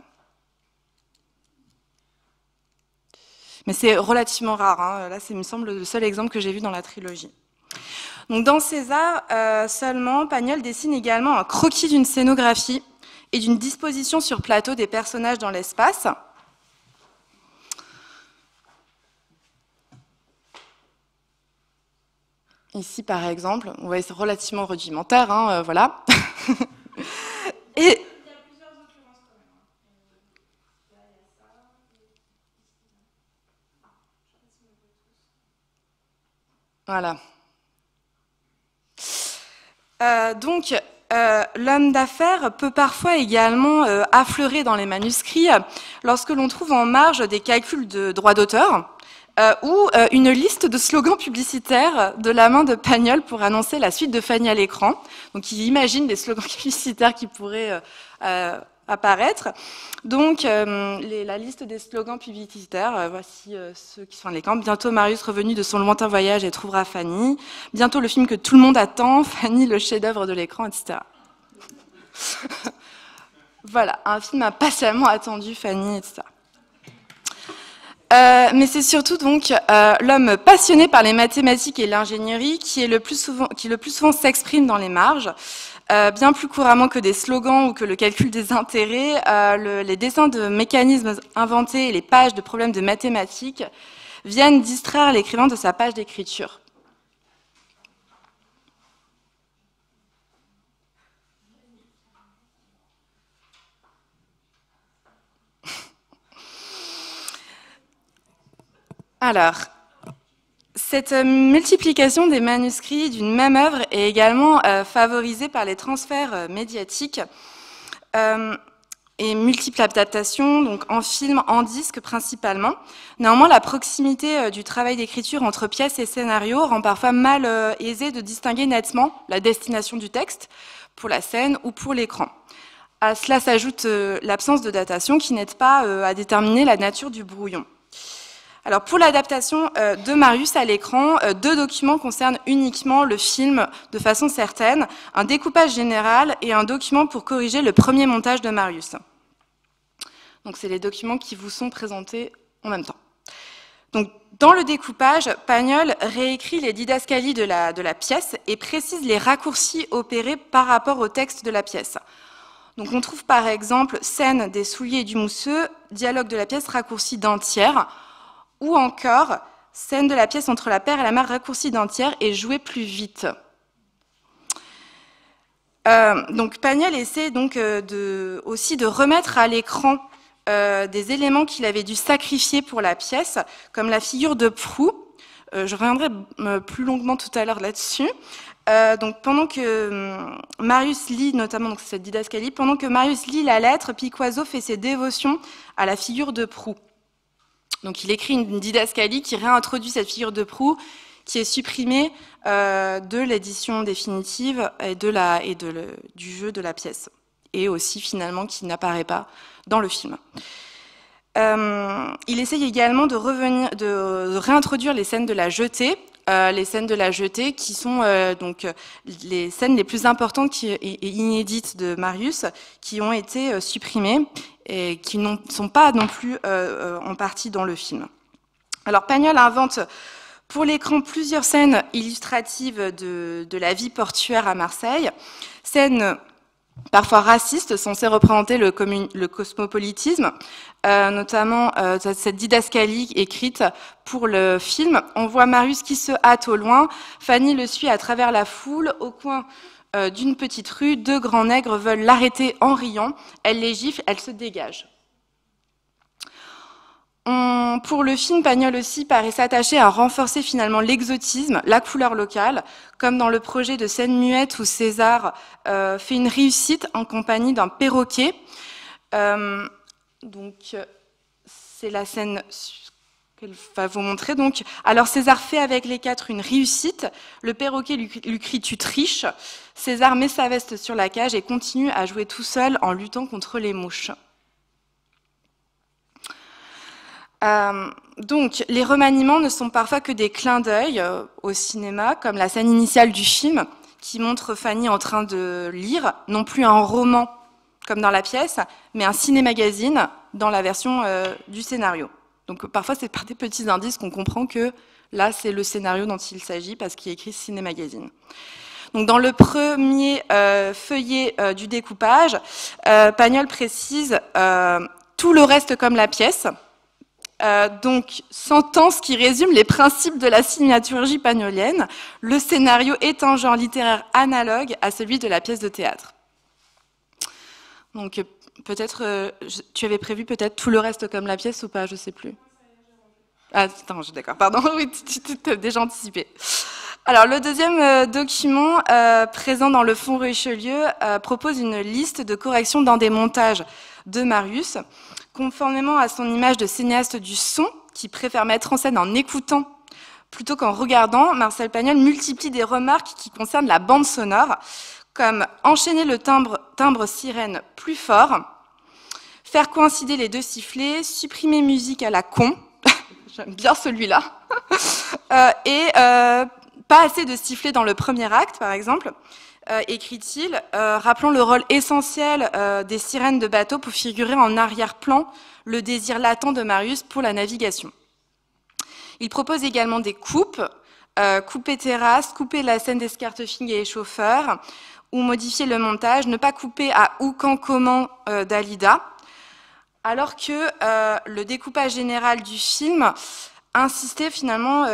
Mais c'est relativement rare. Hein. Là, c'est, il me semble, le seul exemple que j'ai vu dans la trilogie. Donc, dans César, seulement, Pagnol dessine également un croquis d'une scénographie et d'une disposition sur plateau des personnages dans l'espace. Ici, par exemple, vous voyez, c'est relativement rudimentaire, hein, voilà. Et voilà. L'homme d'affaires peut parfois également affleurer dans les manuscrits lorsque l'on trouve en marge des calculs de droits d'auteur ou une liste de slogans publicitaires de la main de Pagnol pour annoncer la suite de Fanny à l'écran. Donc, il imagine des slogans publicitaires qui pourraient apparaître. Donc, la liste des slogans publicitaires, voici ceux qui sont à l'écran. Bientôt, Marius revenu de son lointain voyage et trouvera Fanny. Bientôt, le film que tout le monde attend, Fanny, le chef-d'œuvre de l'écran, etc. Voilà, un film impatiemment attendu, Fanny, etc. Mais c'est surtout donc l'homme passionné par les mathématiques et l'ingénierie qui le plus souvent s'exprime dans les marges, bien plus couramment que des slogans ou que le calcul des intérêts. Les dessins de mécanismes inventés et les pages de problèmes de mathématiques viennent distraire l'écrivain de sa page d'écriture. Alors, cette multiplication des manuscrits d'une même œuvre est également favorisée par les transferts médiatiques et multiples adaptations, donc en film, en disque principalement. Néanmoins, la proximité du travail d'écriture entre pièces et scénario rend parfois mal aisé de distinguer nettement la destination du texte pour la scène ou pour l'écran. À cela s'ajoute l'absence de datation qui n'aide pas à déterminer la nature du brouillon. Alors pour l'adaptation de Marius à l'écran, 2 documents concernent uniquement le film de façon certaine, un découpage général et un document pour corriger le premier montage de Marius. Donc c'est les documents qui vous sont présentés en même temps. Donc dans le découpage, Pagnol réécrit les didascalies de la pièce et précise les raccourcis opérés par rapport au texte de la pièce. Donc on trouve par exemple scène des souliers et du mousseux, dialogue de la pièce raccourci d'un tiers, ou encore scène de la pièce entre la père et la mère raccourcie d'un tiers et jouée plus vite. Donc Pagnol essaie donc aussi de remettre à l'écran des éléments qu'il avait dû sacrifier pour la pièce, comme la figure de proue. Je reviendrai plus longuement tout à l'heure là-dessus. Donc pendant que Marius lit, notamment donc cette didascalie, pendant que Marius lit la lettre, Piquoiseau fait ses dévotions à la figure de proue. Donc il écrit une didascalie qui réintroduit cette figure de proue, qui est supprimée de l'édition définitive et du jeu de la pièce, et aussi finalement qui n'apparaît pas dans le film. Il essaye également de réintroduire les scènes de la jetée, qui sont donc les scènes les plus importantes et inédites de Marius, qui ont été supprimées et qui ne sont pas non plus en partie dans le film. Alors Pagnol invente pour l'écran plusieurs scènes illustratives de la vie portuaire à Marseille, scènes parfois racistes, censées représenter le cosmopolitisme, notamment cette didascalie écrite pour le film. On voit Marius qui se hâte au loin, Fanny le suit à travers la foule, au coin d'une petite rue, 2 grands nègres veulent l'arrêter en riant, elle les gifle, elle se dégage. Pour le film, Pagnol aussi paraît s'attacher à renforcer finalement l'exotisme, la couleur locale, comme dans le projet de scène muette où César fait une réussite en compagnie d'un perroquet. Donc c'est la scène qu'elle va vous montrer. Donc, alors César fait avec les 4 une réussite, le perroquet lui crie « tu triches ». César met sa veste sur la cage et continue à jouer tout seul en luttant contre les mouches. Donc, les remaniements ne sont parfois que des clins d'œil au cinéma, comme la scène initiale du film, qui montre Fanny en train de lire, non plus un roman comme dans la pièce, mais un ciné-magazine dans la version du scénario. Donc, parfois, c'est par des petits indices qu'on comprend que là, c'est le scénario dont il s'agit, parce qu'il y a écrit ciné-magazine. Donc, dans le premier feuillet du découpage, Pagnol précise tout le reste comme la pièce. Donc, sentence qui résume les principes de la cinématurgie pagnolienne. Le scénario est un genre littéraire analogue à celui de la pièce de théâtre. Donc, peut-être, tu avais prévu peut-être tout le reste comme la pièce ou pas, je ne sais plus. Ah, attends, d'accord, pardon, oui, tu t'es déjà anticipé. Alors, le deuxième document présent dans le fonds Richelieu propose une liste de corrections dans des montages de Marius, conformément à son image de cinéaste du son, qui préfère mettre en scène en écoutant plutôt qu'en regardant. Marcel Pagnol multiplie des remarques qui concernent la bande sonore, comme enchaîner le timbre sirène plus fort, faire coïncider les 2 sifflets, supprimer musique à la con, j'aime bien celui-là, et pas assez de sifflets dans le premier acte, par exemple, écrit-il, rappelant le rôle essentiel des sirènes de bateau pour figurer en arrière-plan le désir latent de Marius pour la navigation. Il propose également des coupes, couper terrasse, couper la scène d'escartefing et les chauffeurs, ou modifier le montage, ne pas couper à où, quand, comment d'Alida, alors que le découpage général du film insistait finalement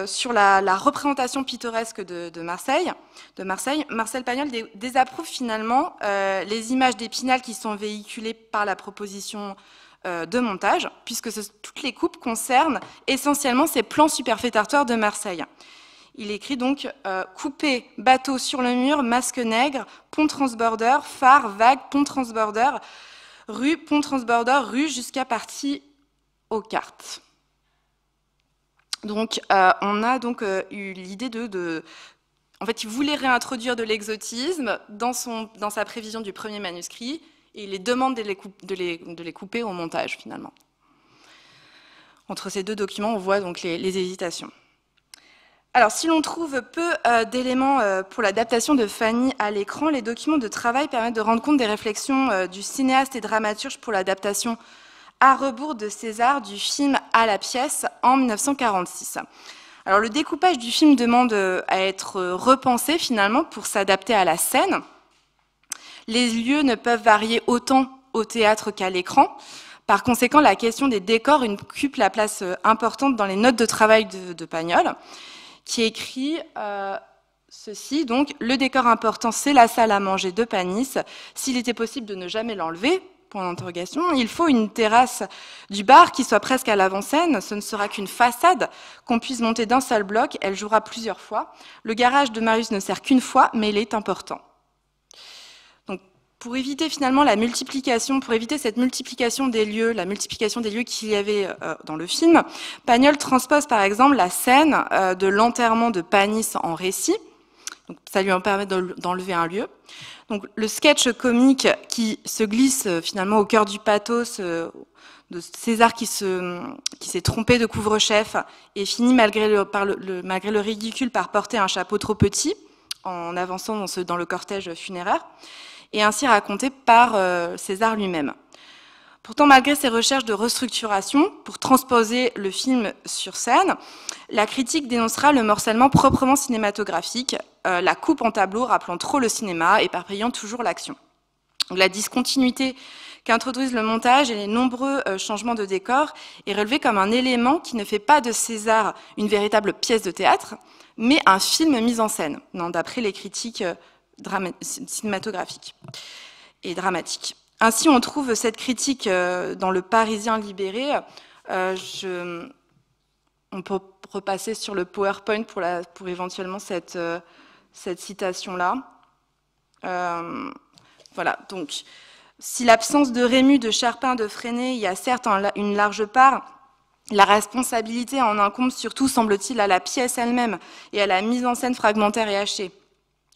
sur la représentation pittoresque de Marseille. Marcel Pagnol désapprouve finalement les images d'Épinal qui sont véhiculées par la proposition de montage, puisque toutes les coupes concernent essentiellement ces plans superfétatoires de Marseille. Il écrit donc couper, bateau sur le mur, masque nègre, pont transborder, phare, vague, pont transborder, rue, pont transborder, rue, jusqu'à partie aux cartes. Donc, on a donc eu l'idée en fait, il voulait réintroduire de l'exotisme dans sa prévision du premier manuscrit, et il les demande de les couper au montage, finalement. Entre ces deux documents, on voit donc les hésitations. Alors, si l'on trouve peu d'éléments pour l'adaptation de Fanny à l'écran, les documents de travail permettent de rendre compte des réflexions du cinéaste et dramaturge pour l'adaptation à rebours de César du film à la pièce en 1946. Alors, le découpage du film demande à être repensé finalement pour s'adapter à la scène. Les lieux ne peuvent varier autant au théâtre qu'à l'écran. Par conséquent, la question des décors occupe la place importante dans les notes de travail de Pagnol, qui écrit ceci, donc, le décor important, c'est la salle à manger de Panis. S'il était possible de ne jamais l'enlever, point d'interrogation, il faut une terrasse du bar qui soit presque à l'avant-scène. Ce ne sera qu'une façade qu'on puisse monter d'un seul bloc. Elle jouera plusieurs fois. Le garage de Marius ne sert qu'une fois, mais il est important. Donc, pour éviter finalement la multiplication, pour éviter cette multiplication des lieux, la multiplication des lieux qu'il y avait dans le film, Pagnol transpose par exemple la scène de l'enterrement de Panis en récit. Donc, ça lui en permet d'enlever un lieu. Donc, le sketch comique qui se glisse finalement au cœur du pathos de César qui s'est trompé de couvre-chef et finit malgré le ridicule par porter un chapeau trop petit en avançant dans le cortège funéraire, et ainsi raconté par César lui-même. Pourtant, malgré ses recherches de restructuration pour transposer le film sur scène, la critique dénoncera le morcellement proprement cinématographique, la coupe en tableau rappelant trop le cinéma, éparpillant toujours l'action. La discontinuité qu'introduisent le montage et les nombreux changements de décor est relevée comme un élément qui ne fait pas de César une véritable pièce de théâtre, mais un film mis en scène, d'après les critiques cinématographiques et dramatiques. Ainsi, on trouve cette critique dans le Parisien libéré. On peut repasser sur le PowerPoint pour éventuellement cette citation-là. Voilà, donc, si l'absence de Rémus, de Charpin, de Freinet y a certes une large part, la responsabilité en incombe surtout, semble-t-il, à la pièce elle-même et à la mise en scène fragmentaire et hachée.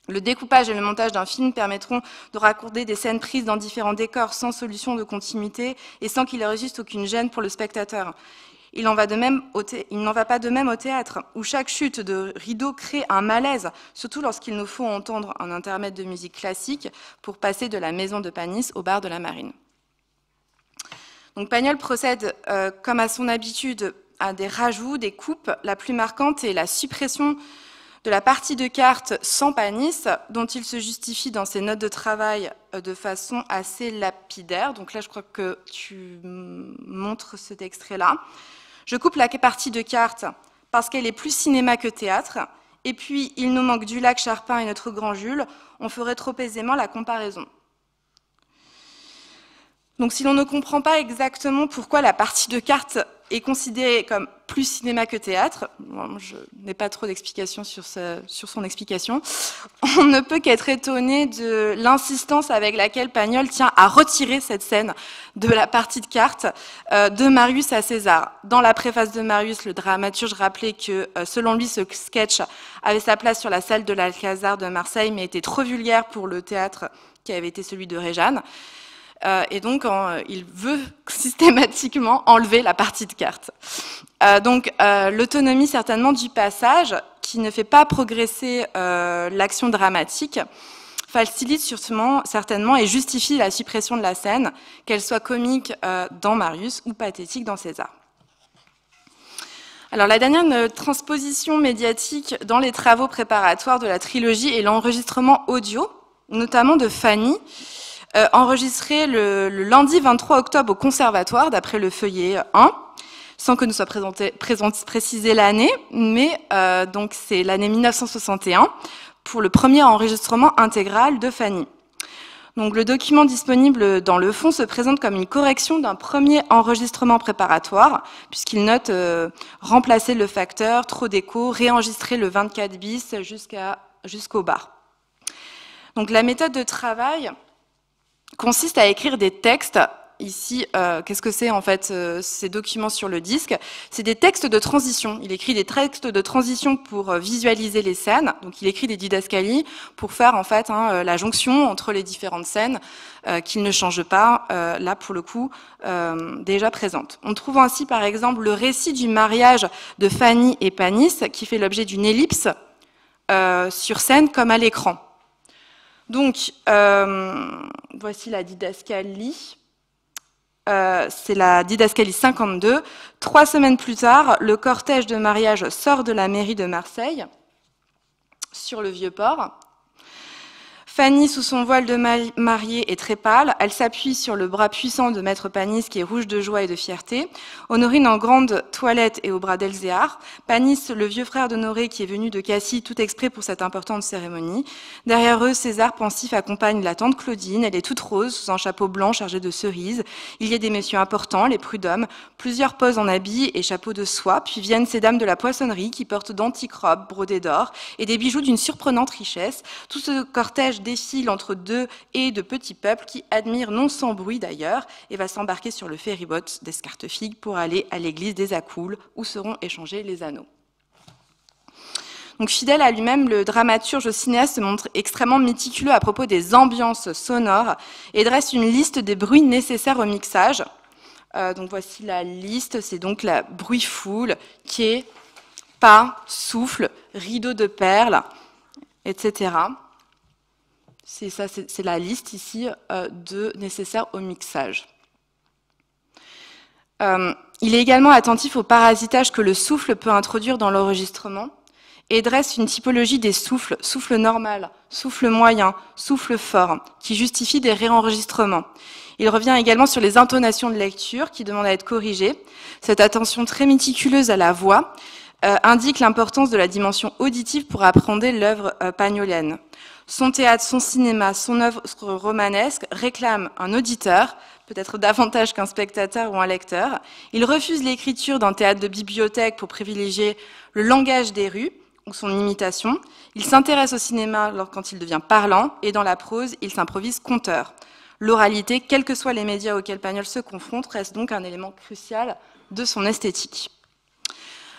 Le découpage et le montage d'un film permettront de raccorder des scènes prises dans différents décors sans solution de continuité et sans qu'il résiste aucune gêne pour le spectateur. Il n'en va pas de même au théâtre, où chaque chute de rideau crée un malaise, surtout lorsqu'il nous faut entendre un intermède de musique classique pour passer de la maison de Panis au bar de la Marine. Donc Pagnol procède, comme à son habitude, à des rajouts, des coupes. La plus marquante est la suppression de la partie de cartes sans Panis, dont il se justifie dans ses notes de travail de façon assez lapidaire. Donc là, je crois que tu montres cet extrait-là. Je coupe la partie de cartes parce qu'elle est plus cinéma que théâtre. Et puis, il nous manque Dulac, Charpin et notre grand Jules. On ferait trop aisément la comparaison. Donc, si l'on ne comprend pas exactement pourquoi la partie de cartes est considérée comme plus cinéma que théâtre, je n'ai pas trop d'explications sur son explication, on ne peut qu'être étonné de l'insistance avec laquelle Pagnol tient à retirer cette scène de la partie de cartes de Marius à César. Dans la préface de Marius, le dramaturge rappelait que, selon lui, ce sketch avait sa place sur la salle de l'Alcazar de Marseille, mais était trop vulgaire pour le théâtre qui avait été celui de Réjane. Et donc, il veut systématiquement enlever la partie de cartes. Donc, l'autonomie certainement du passage, qui ne fait pas progresser l'action dramatique, facilite certainement et justifie la suppression de la scène, qu'elle soit comique dans Marius ou pathétique dans César. Alors, la dernière transposition médiatique dans les travaux préparatoires de la trilogie est l'enregistrement audio, notamment de Fanny, enregistré le lundi 23 octobre au Conservatoire, d'après le feuillet 1, sans que nous soit précisé l'année, mais donc c'est l'année 1961, pour le premier enregistrement intégral de Fanny. Donc, le document disponible dans le fond se présente comme une correction d'un premier enregistrement préparatoire, puisqu'il note remplacer le facteur, trop d'écho, réenregistrer le 24 bis jusqu'au bar. Donc, la méthode de travail consiste à écrire des textes. Ici, qu'est-ce que c'est en fait ces documents sur le disque? C'est des textes de transition. Il écrit des textes de transition pour visualiser les scènes. Donc, il écrit des didascalies pour faire en fait la jonction entre les différentes scènes qu'il ne change pas, là pour le coup, déjà présentes. On trouve ainsi par exemple le récit du mariage de Fanny et Panis qui fait l'objet d'une ellipse sur scène comme à l'écran. Donc, voici la didascalie. C'est la didascalie 52. 3 semaines plus tard, le cortège de mariage sort de la mairie de Marseille, sur le Vieux-Port. Fanny, sous son voile de mariée, est très pâle. Elle s'appuie sur le bras puissant de maître Panis, qui est rouge de joie et de fierté. Honorine en grande toilette et au bras d'Elzéar. Panis, le vieux frère d'Honoré, qui est venu de Cassis tout exprès pour cette importante cérémonie. Derrière eux, César pensif accompagne la tante Claudine. Elle est toute rose, sous un chapeau blanc chargé de cerises. Il y a des messieurs importants, les prud'hommes. Plusieurs posent en habits et chapeaux de soie. Puis viennent ces dames de la poissonnerie qui portent d'antiques robes brodées d'or et des bijoux d'une surprenante richesse. Tout ce cortège défile entre deux et de petits peuples qui admirent non sans bruit d'ailleurs et va s'embarquer sur le ferryboat d'Escartefigue pour aller à l'église des Accoules où seront échangés les anneaux. Donc, fidèle à lui-même, le dramaturge cinéaste se montre extrêmement méticuleux à propos des ambiances sonores et dresse une liste des bruits nécessaires au mixage. Donc voici la liste, c'est donc la bruit foule, quai, pas, souffle, rideau de perles, etc. C'est la liste ici de nécessaires au mixage. Il est également attentif au parasitage que le souffle peut introduire dans l'enregistrement et dresse une typologie des souffles, souffle normal, souffle moyen, souffle fort, qui justifie des réenregistrements. Il revient également sur les intonations de lecture qui demandent à être corrigées. Cette attention très méticuleuse à la voix indique l'importance de la dimension auditive pour appréhender l'œuvre pagnolienne. Son théâtre, son cinéma, son œuvre romanesque réclament un auditeur, peut-être davantage qu'un spectateur ou un lecteur. Il refuse l'écriture d'un théâtre de bibliothèque pour privilégier le langage des rues ou son imitation. Il s'intéresse au cinéma quand il devient parlant et dans la prose, il s'improvise conteur. L'oralité, quels que soient les médias auxquels Pagnol se confronte, reste donc un élément crucial de son esthétique.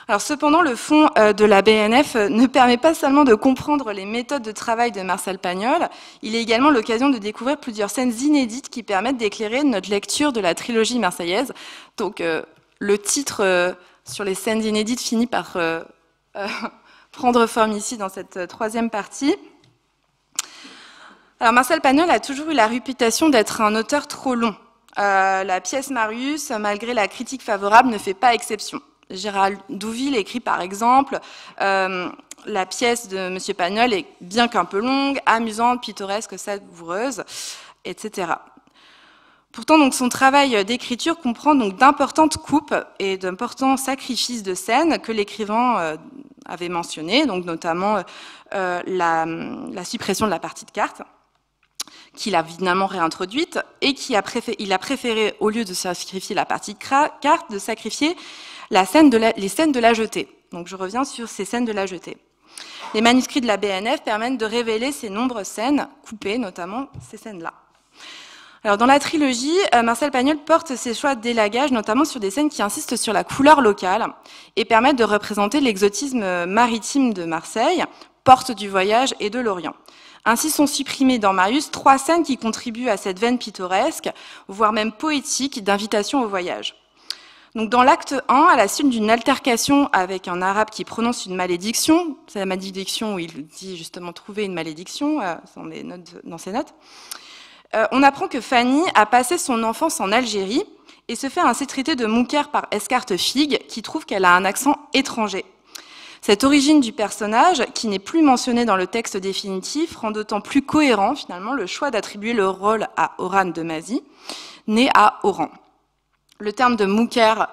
Alors cependant, le fond de la BNF ne permet pas seulement de comprendre les méthodes de travail de Marcel Pagnol, il est également l'occasion de découvrir plusieurs scènes inédites qui permettent d'éclairer notre lecture de la trilogie marseillaise. Donc le titre sur les scènes inédites finit par prendre forme ici dans cette troisième partie. Alors Marcel Pagnol a toujours eu la réputation d'être un auteur trop long. La pièce Marius, malgré la critique favorable, ne fait pas exception. Gérald Douville écrit par exemple la pièce de M. Pagnol est bien qu'un peu longue, amusante, pittoresque, savoureuse, etc. Pourtant, donc, son travail d'écriture comprend donc d'importantes coupes et d'importants sacrifices de scène que l'écrivain avait mentionnés, donc notamment la suppression de la partie de cartes, qu'il a finalement réintroduite et il a préféré, au lieu de sacrifier la partie de cartes, de sacrifier les scènes de la jetée. Donc je reviens sur ces scènes de la jetée. Les manuscrits de la BNF permettent de révéler ces nombreuses scènes coupées, notamment ces scènes-là. Alors dans la trilogie, Marcel Pagnol porte ses choix d'élagage, notamment sur des scènes qui insistent sur la couleur locale et permettent de représenter l'exotisme maritime de Marseille, porte du voyage et de l'Orient. Ainsi sont supprimées dans Marius 3 scènes qui contribuent à cette veine pittoresque, voire même poétique, d'invitation au voyage. Donc dans l'acte 1, à la suite d'une altercation avec un arabe qui prononce une malédiction, c'est la malédiction où il dit justement trouver une malédiction dans ses notes, on apprend que Fanny a passé son enfance en Algérie et se fait ainsi traiter de mouker par Escartefigue qui trouve qu'elle a un accent étranger. Cette origine du personnage, qui n'est plus mentionnée dans le texte définitif, rend d'autant plus cohérent finalement le choix d'attribuer le rôle à Orane de Mazy, née à Oran. Le terme de mouker,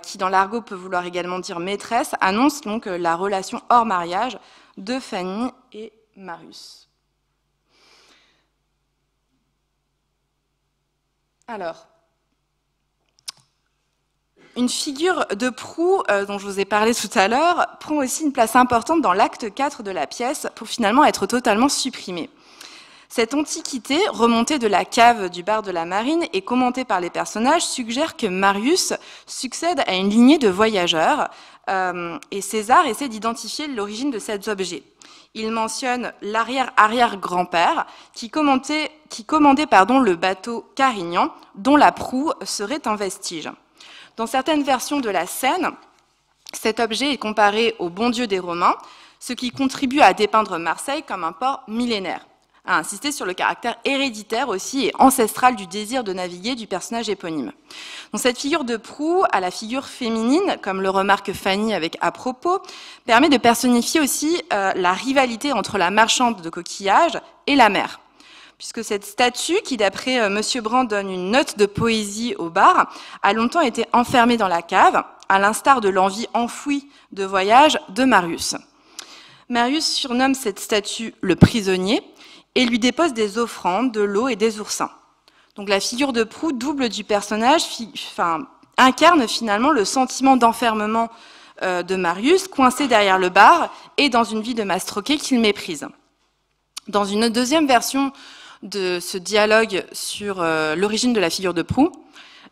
qui dans l'argot peut vouloir également dire maîtresse, annonce donc la relation hors mariage de Fanny et Marius. Alors, une figure de proue dont je vous ai parlé tout à l'heure prend aussi une place importante dans l'acte 4 de la pièce pour finalement être totalement supprimée. Cette antiquité, remontée de la cave du bar de la Marine et commentée par les personnages, suggère que Marius succède à une lignée de voyageurs et César essaie d'identifier l'origine de cet objet. Il mentionne l'arrière-arrière-grand-père qui commandait le bateau Carignan, dont la proue serait un vestige. Dans certaines versions de la scène, cet objet est comparé au bon Dieu des Romains, ce qui contribue à dépeindre Marseille comme un port millénaire, à insister sur le caractère héréditaire aussi et ancestral du désir de naviguer du personnage éponyme. Donc cette figure de proue à la figure féminine, comme le remarque Fanny avec à propos, permet de personnifier aussi la rivalité entre la marchande de coquillages et la mer. Puisque cette statue, qui d'après Monsieur Brand donne une note de poésie au bar, a longtemps été enfermée dans la cave, à l'instar de l'envie enfouie de voyage de Marius. Marius surnomme cette statue le prisonnier et lui dépose des offrandes, de l'eau et des oursins. Donc la figure de proue, double du personnage, incarne finalement le sentiment d'enfermement de Marius, coincé derrière le bar et dans une vie de mastroquet qu'il méprise. Dans une deuxième version de ce dialogue sur l'origine de la figure de proue,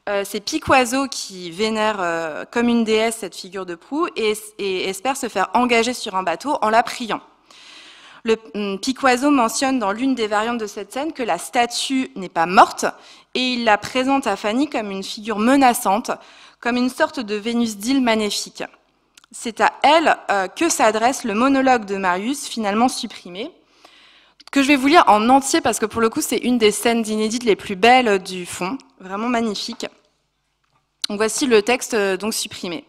c'est Piquoiseau qui vénère comme une déesse cette figure de proue et espère se faire engager sur un bateau en la priant. Piquoiseau mentionne dans l'une des variantes de cette scène que la statue n'est pas morte et il la présente à Fanny comme une figure menaçante, comme une sorte de Vénus d'île maléfique. C'est à elle que s'adresse le monologue de Marius, finalement supprimé, que je vais vous lire en entier parce que pour le coup c'est une des scènes inédites les plus belles du fond, vraiment magnifique. Donc voici le texte donc supprimé.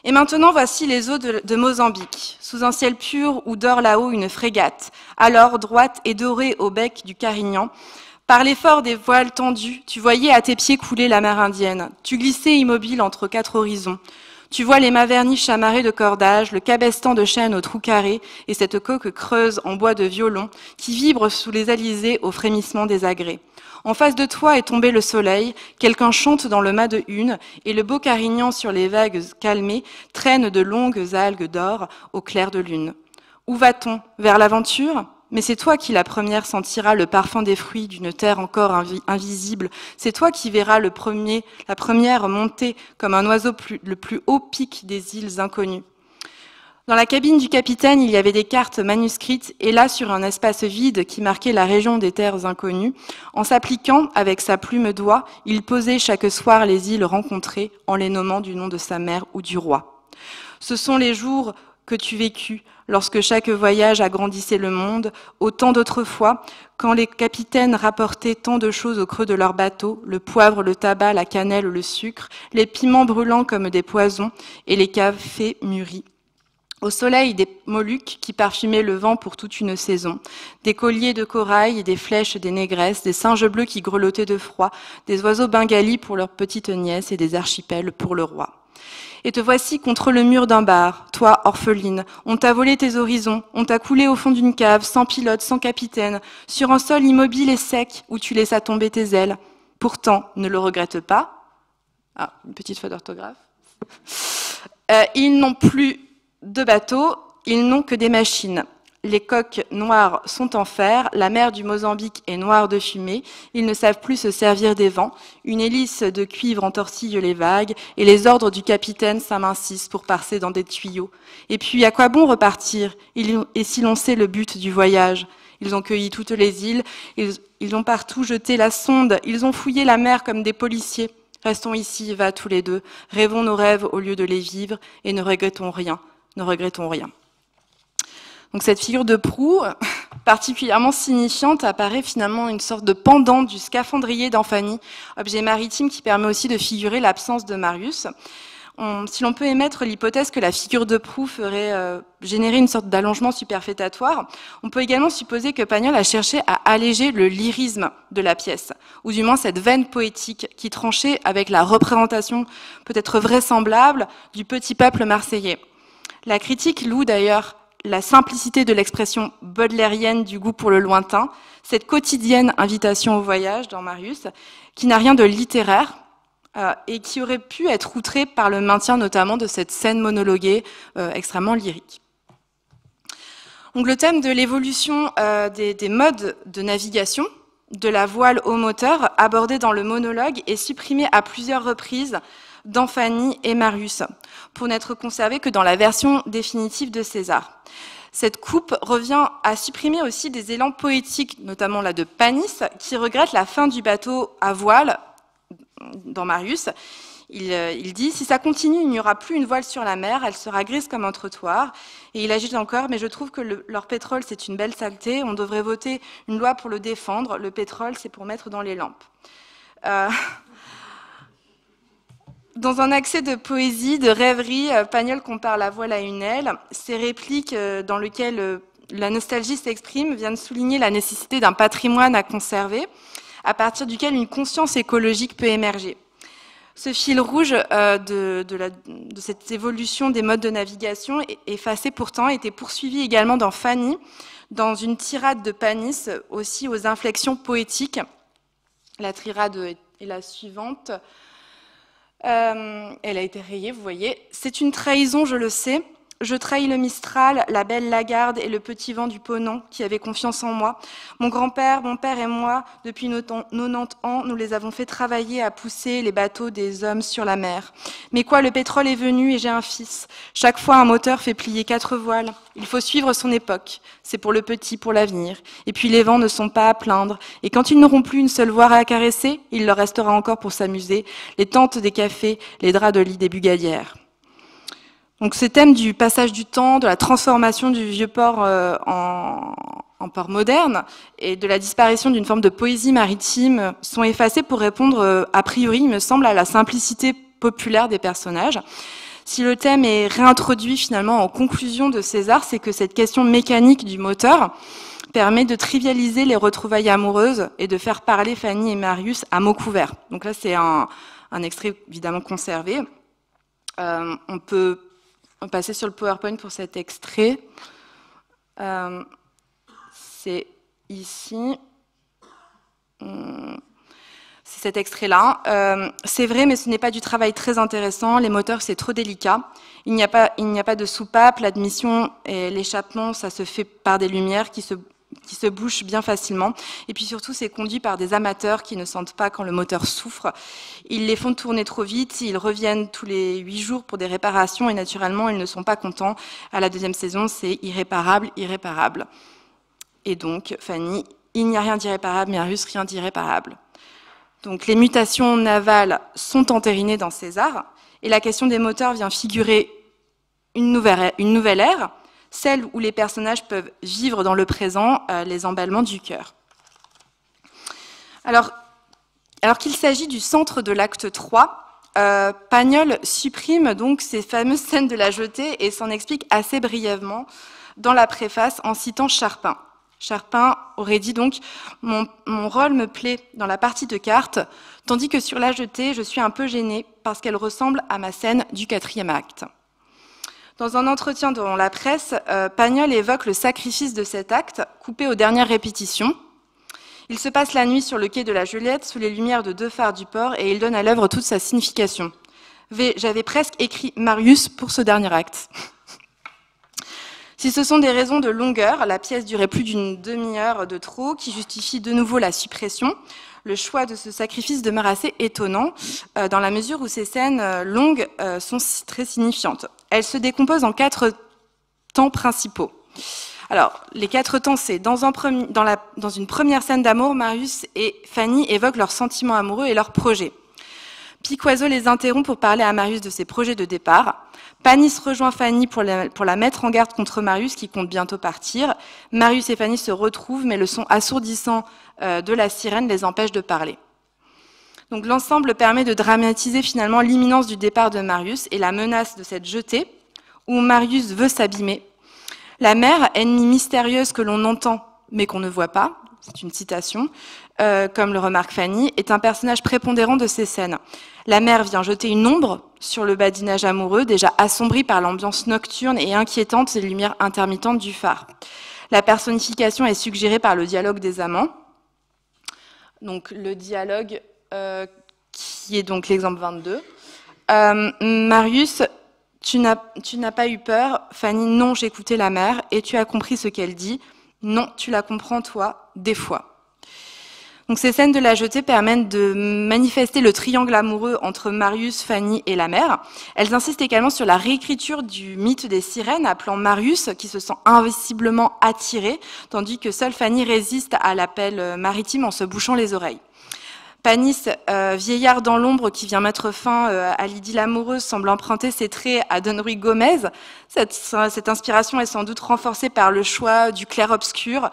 Et maintenant voici les eaux de Mozambique, sous un ciel pur où dort là-haut une frégate, alors droite et dorée au bec du Carignan. Par l'effort des voiles tendus, tu voyais à tes pieds couler la mer Indienne, tu glissais immobile entre quatre horizons. Tu vois les mâts vernis chamarrés de cordage, le cabestan de chêne au trou carré et cette coque creuse en bois de violon qui vibre sous les alizés au frémissement des agrès. En face de toi est tombé le soleil, quelqu'un chante dans le mât de hune et le beau Carignan sur les vagues calmées traîne de longues algues d'or au clair de lune. Où va-t-on? Vers l'aventure? Mais c'est toi qui la première sentira le parfum des fruits d'une terre encore invisible. C'est toi qui verras la première monter comme un oiseau le plus haut pic des îles inconnues. Dans la cabine du capitaine, il y avait des cartes manuscrites et là, sur un espace vide qui marquait la région des terres inconnues, en s'appliquant avec sa plume d'oie, il posait chaque soir les îles rencontrées en les nommant du nom de sa mère ou du roi. Ce sont les jours que tu vécus, lorsque chaque voyage agrandissait le monde, autant d'autrefois, quand les capitaines rapportaient tant de choses au creux de leurs bateaux, le poivre, le tabac, la cannelle, le sucre, les piments brûlants comme des poisons et les cafés mûris. Au soleil, des Moluques qui parfumaient le vent pour toute une saison, des colliers de corail, des flèches des négresses, des singes bleus qui grelottaient de froid, des oiseaux bengalis pour leurs petites nièces et des archipels pour le roi. Et te voici contre le mur d'un bar, toi, orpheline. On t'a volé tes horizons, on t'a coulé au fond d'une cave, sans pilote, sans capitaine, sur un sol immobile et sec où tu laissas tomber tes ailes. Pourtant, ne le regrette pas. Ah, une petite faute d'orthographe. Ils n'ont plus de bateaux, ils n'ont que des machines. Les coques noires sont en fer, la mer du Mozambique est noire de fumée, ils ne savent plus se servir des vents, une hélice de cuivre entortille les vagues, et les ordres du capitaine s'amincissent pour passer dans des tuyaux. Et puis, à quoi bon repartir? Et si l'on sait le but du voyage? Ils ont cueilli toutes les îles, ils ont partout jeté la sonde, ils ont fouillé la mer comme des policiers. Restons ici, va tous les deux, rêvons nos rêves au lieu de les vivre, et ne regrettons rien. Donc cette figure de proue, particulièrement signifiante, apparaît finalement une sorte de pendant du scaphandrier d'Anfani, objet maritime qui permet aussi de figurer l'absence de Marius. Si l'on peut émettre l'hypothèse que la figure de proue ferait générer une sorte d'allongement superfétatoire, on peut également supposer que Pagnol a cherché à alléger le lyrisme de la pièce, ou du moins cette veine poétique qui tranchait avec la représentation peut-être vraisemblable du petit peuple marseillais. La critique loue d'ailleurs la simplicité de l'expression baudelairienne du goût pour le lointain, cette quotidienne invitation au voyage dans Marius, qui n'a rien de littéraire et qui aurait pu être outrée par le maintien notamment de cette scène monologuée extrêmement lyrique. Donc le thème de l'évolution des modes de navigation, de la voile au moteur, abordé dans le monologue, est supprimé à plusieurs reprises dans Fanny et Marius, pour n'être conservé que dans la version définitive de César. Cette coupe revient à supprimer aussi des élans poétiques, notamment là de Panis, qui regrette la fin du bateau à voile dans Marius. Il dit « Si ça continue, il n'y aura plus une voile sur la mer, elle sera grise comme un trottoir. » Et il ajoute encore « Mais je trouve que leur pétrole, c'est une belle saleté. On devrait voter une loi pour le défendre. Le pétrole, c'est pour mettre dans les lampes. » Dans un accès de poésie, de rêverie, Pagnol compare la voile à une aile. Ces répliques dans lesquelles la nostalgie s'exprime viennent souligner la nécessité d'un patrimoine à conserver, à partir duquel une conscience écologique peut émerger. Ce fil rouge de cette évolution des modes de navigation, effacé pourtant, était poursuivi également dans Fanny, dans une tirade de Panis, aussi aux inflexions poétiques. La tirade est la suivante. Elle a été rayée, vous voyez. « C'est une trahison, je le sais. Je trahis le Mistral, la belle Lagarde et le petit vent du Ponant qui avaient confiance en moi. Mon grand-père, mon père et moi, depuis 90 ans, nous les avons fait travailler à pousser les bateaux des hommes sur la mer. Mais quoi, le pétrole est venu et j'ai un fils. Chaque fois, un moteur fait plier 4 voiles. Il faut suivre son époque. C'est pour le petit, pour l'avenir. Et puis les vents ne sont pas à plaindre. Et quand ils n'auront plus une seule voile à caresser, il leur restera encore pour s'amuser les tentes des cafés, les draps de lit des bugalières. » Donc ces thèmes du passage du temps, de la transformation du vieux port en port moderne et de la disparition d'une forme de poésie maritime sont effacés pour répondre a priori, il me semble, à la simplicité populaire des personnages. Si le thème est réintroduit finalement en conclusion de César, c'est que cette question mécanique du moteur permet de trivialiser les retrouvailles amoureuses et de faire parler Fanny et Marius à mots couverts. Donc là c'est un extrait évidemment conservé. On peut passer sur le PowerPoint pour cet extrait. C'est ici. C'est cet extrait-là. C'est vrai, mais ce n'est pas du travail très intéressant. Les moteurs, c'est trop délicat. Il n'y a pas de soupape. L'admission et l'échappement, ça se fait par des lumières qui se bouchent bien facilement. Et puis surtout, c'est conduit par des amateurs qui ne sentent pas quand le moteur souffre. Ils les font tourner trop vite, ils reviennent tous les 8 jours pour des réparations et naturellement, ils ne sont pas contents. À la 2e saison, c'est irréparable, irréparable. Et donc, Fanny, il n'y a rien d'irréparable, Marius, rien d'irréparable. Donc, les mutations navales sont entérinées dans César et la question des moteurs vient figurer une nouvelle ère, celle où les personnages peuvent vivre dans le présent les emballements du cœur. Alors qu'il s'agit du centre de l'acte 3, Pagnol supprime donc ces fameuses scènes de la jetée et s'en explique assez brièvement dans la préface en citant Charpin. Charpin aurait dit donc « Mon rôle me plaît dans la partie de cartes, tandis que sur la jetée, je suis un peu gêné parce qu'elle ressemble à ma scène du 4e acte. » Dans un entretien dans la presse, Pagnol évoque le sacrifice de cet acte, coupé aux dernières répétitions. Il se passe la nuit sur le quai de la Juliette, sous les lumières de 2 phares du port, et il donne à l'œuvre toute sa signification. J'avais presque écrit Marius pour ce dernier acte. Si ce sont des raisons de longueur, la pièce durait plus d'une demi-heure de trop, qui justifie de nouveau la suppression. Le choix de ce sacrifice demeure assez étonnant, dans la mesure où ces scènes longues sont très signifiantes. Elles se décomposent en 4 temps principaux. Alors, les 4 temps, c'est dans une première scène d'amour, Marius et Fanny évoquent leurs sentiments amoureux et leurs projets. Piquoiseau les interrompt pour parler à Marius de ses projets de départ. Panis rejoint Fanny pour la mettre en garde contre Marius, qui compte bientôt partir. Marius et Fanny se retrouvent, mais le son assourdissant de la sirène les empêche de parler. Donc l'ensemble permet de dramatiser finalement l'imminence du départ de Marius et la menace de cette jetée, où Marius veut s'abîmer. La mer, ennemie mystérieuse que l'on entend mais qu'on ne voit pas, c'est une citation, comme le remarque Fanny, est un personnage prépondérant de ces scènes. La mère vient jeter une ombre sur le badinage amoureux, déjà assombri par l'ambiance nocturne et inquiétante des lumières intermittentes du phare. La personnification est suggérée par le dialogue des amants. Donc le dialogue qui est donc l'exemple 22. Marius, tu n'as pas eu peur. Fanny, non, j'écoutais la mère. Et tu as compris ce qu'elle dit. Non, tu la comprends, toi, des fois. Donc ces scènes de la jetée permettent de manifester le triangle amoureux entre Marius, Fanny et la mère. Elles insistent également sur la réécriture du mythe des sirènes, appelant Marius, qui se sent invisiblement attiré, tandis que seule Fanny résiste à l'appel maritime en se bouchant les oreilles. Panis, vieillard dans l'ombre qui vient mettre fin à l'idylle amoureuse, semble emprunter ses traits à Don Ruy Gomez. Cette inspiration est sans doute renforcée par le choix du clair-obscur,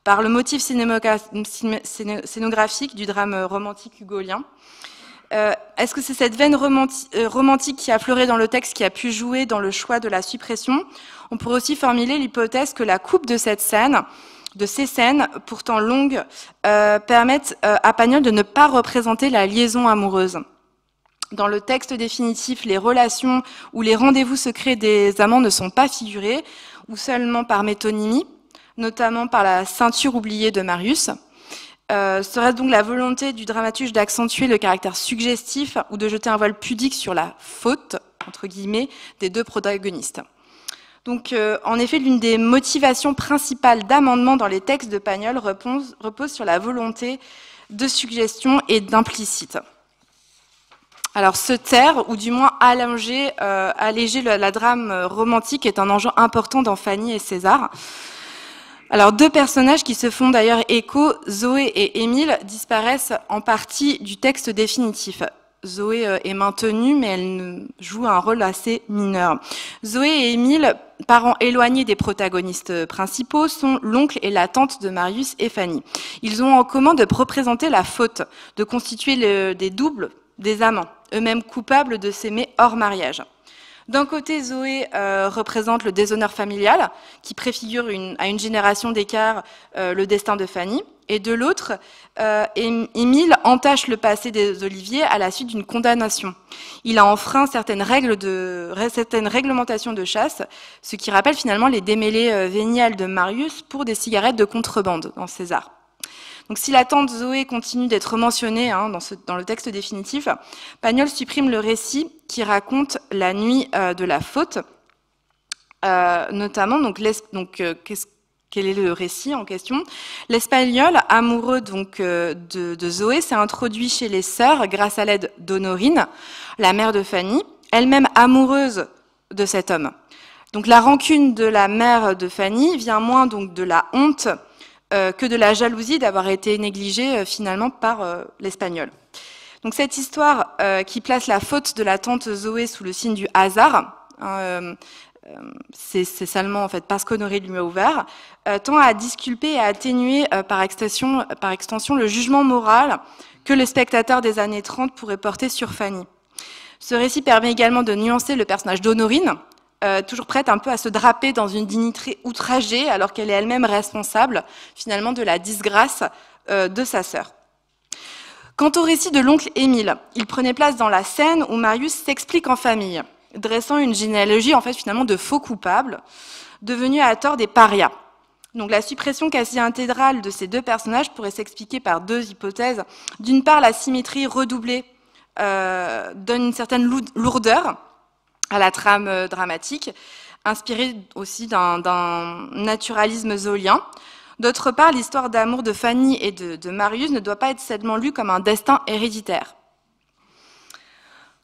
par le motif scénographique du drame romantique hugolien. Est-ce que c'est cette veine romantique qui a affleuré dans le texte qui a pu jouer dans le choix de la suppression? On pourrait aussi formuler l'hypothèse que la coupe de ces scènes, pourtant longues, permettent à Pagnol de ne pas représenter la liaison amoureuse. Dans le texte définitif, les relations ou les rendez-vous secrets des amants ne sont pas figurés, ou seulement par métonymie, notamment par la ceinture oubliée de Marius. Serait-ce donc la volonté du dramaturge d'accentuer le caractère suggestif ou de jeter un voile pudique sur la faute, entre guillemets, des deux protagonistes? Donc, en effet, l'une des motivations principales d'amendement dans les textes de Pagnol repose sur la volonté de suggestion et d'implicite. Alors, se taire, ou du moins alléger la drame romantique est un enjeu important dans Fanny et César. Alors, deux personnages qui se font d'ailleurs écho, Zoé et Émile, disparaissent en partie du texte définitif. Zoé est maintenue, mais elle joue un rôle assez mineur. Zoé et Émile, parents éloignés des protagonistes principaux, sont l'oncle et la tante de Marius et Fanny. Ils ont en commun de représenter la faute, de constituer des doubles des amants, eux-mêmes coupables de s'aimer hors mariage. D'un côté, Zoé représente le déshonneur familial, qui préfigure à une génération d'écart le destin de Fanny. Et de l'autre, Émile entache le passé des Olivier à la suite d'une condamnation. Il a enfreint certaines réglementations de chasse, ce qui rappelle finalement les démêlés véniales de Marius pour des cigarettes de contrebande dans César. Donc, si la tante Zoé continue d'être mentionnée dans le texte définitif, Pagnol supprime le récit qui raconte la nuit de la faute, notamment. Quel est le récit en question? L'Espagnol, amoureux de Zoé, s'est introduit chez les sœurs grâce à l'aide d'Honorine, la mère de Fanny, elle-même amoureuse de cet homme. Donc, la rancune de la mère de Fanny vient moins donc de la honte que de la jalousie d'avoir été négligée finalement par l'Espagnol. Donc cette histoire qui place la faute de la tante Zoé sous le signe du hasard, c'est seulement en fait parce qu'Honoré lui a ouvert, tend à disculper et à atténuer par extension le jugement moral que le spectateur des années 30 pourrait porter sur Fanny. Ce récit permet également de nuancer le personnage d'Honorine, toujours prête un peu à se draper dans une dignité outragée alors qu'elle est elle-même responsable finalement de la disgrâce de sa sœur. Quant au récit de l'oncle Émile, il prenait place dans la scène où Marius s'explique en famille, dressant une généalogie en fait finalement de faux coupables, devenus à tort des parias. Donc la suppression quasi intégrale de ces deux personnages pourrait s'expliquer par deux hypothèses. D'une part, la symétrie redoublée donne une certaine lourdeur à la trame dramatique, inspirée aussi d'un naturalisme zoélien. D'autre part, l'histoire d'amour de Fanny et de Marius ne doit pas être seulement lue comme un destin héréditaire.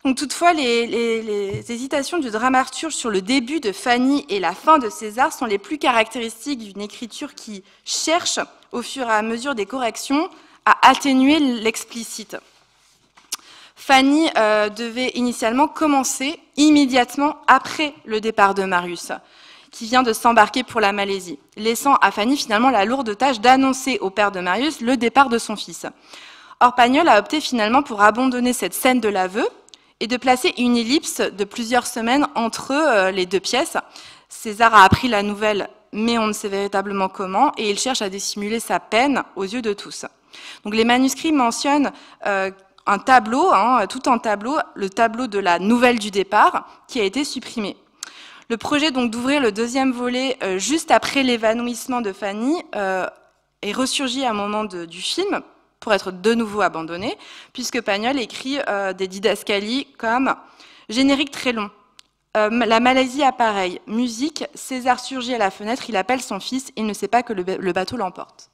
Donc, toutefois, les hésitations du dramaturge sur le début de Fanny et la fin de César sont les plus caractéristiques d'une écriture qui cherche, au fur et à mesure des corrections, à atténuer l'explicite. Fanny devait initialement commencer immédiatement après le départ de Marius, qui vient de s'embarquer pour la Malaisie, laissant à Fanny finalement la lourde tâche d'annoncer au père de Marius le départ de son fils. Or, Pagnol a opté finalement pour abandonner cette scène de l'aveu et de placer une ellipse de plusieurs semaines entre les deux pièces. César a appris la nouvelle mais on ne sait véritablement comment, et il cherche à dissimuler sa peine aux yeux de tous. Donc les manuscrits mentionnent un tableau, tout un tableau, le tableau de la nouvelle du départ, qui a été supprimé. Le projet donc d'ouvrir le deuxième volet juste après l'évanouissement de Fanny est ressurgi à un moment du film, pour être de nouveau abandonné, puisque Pagnol écrit des didascalies comme « Générique très long. La Malaisie appareille. Musique. César surgit à la fenêtre. Il appelle son fils. Il ne sait pas que le bateau l'emporte. »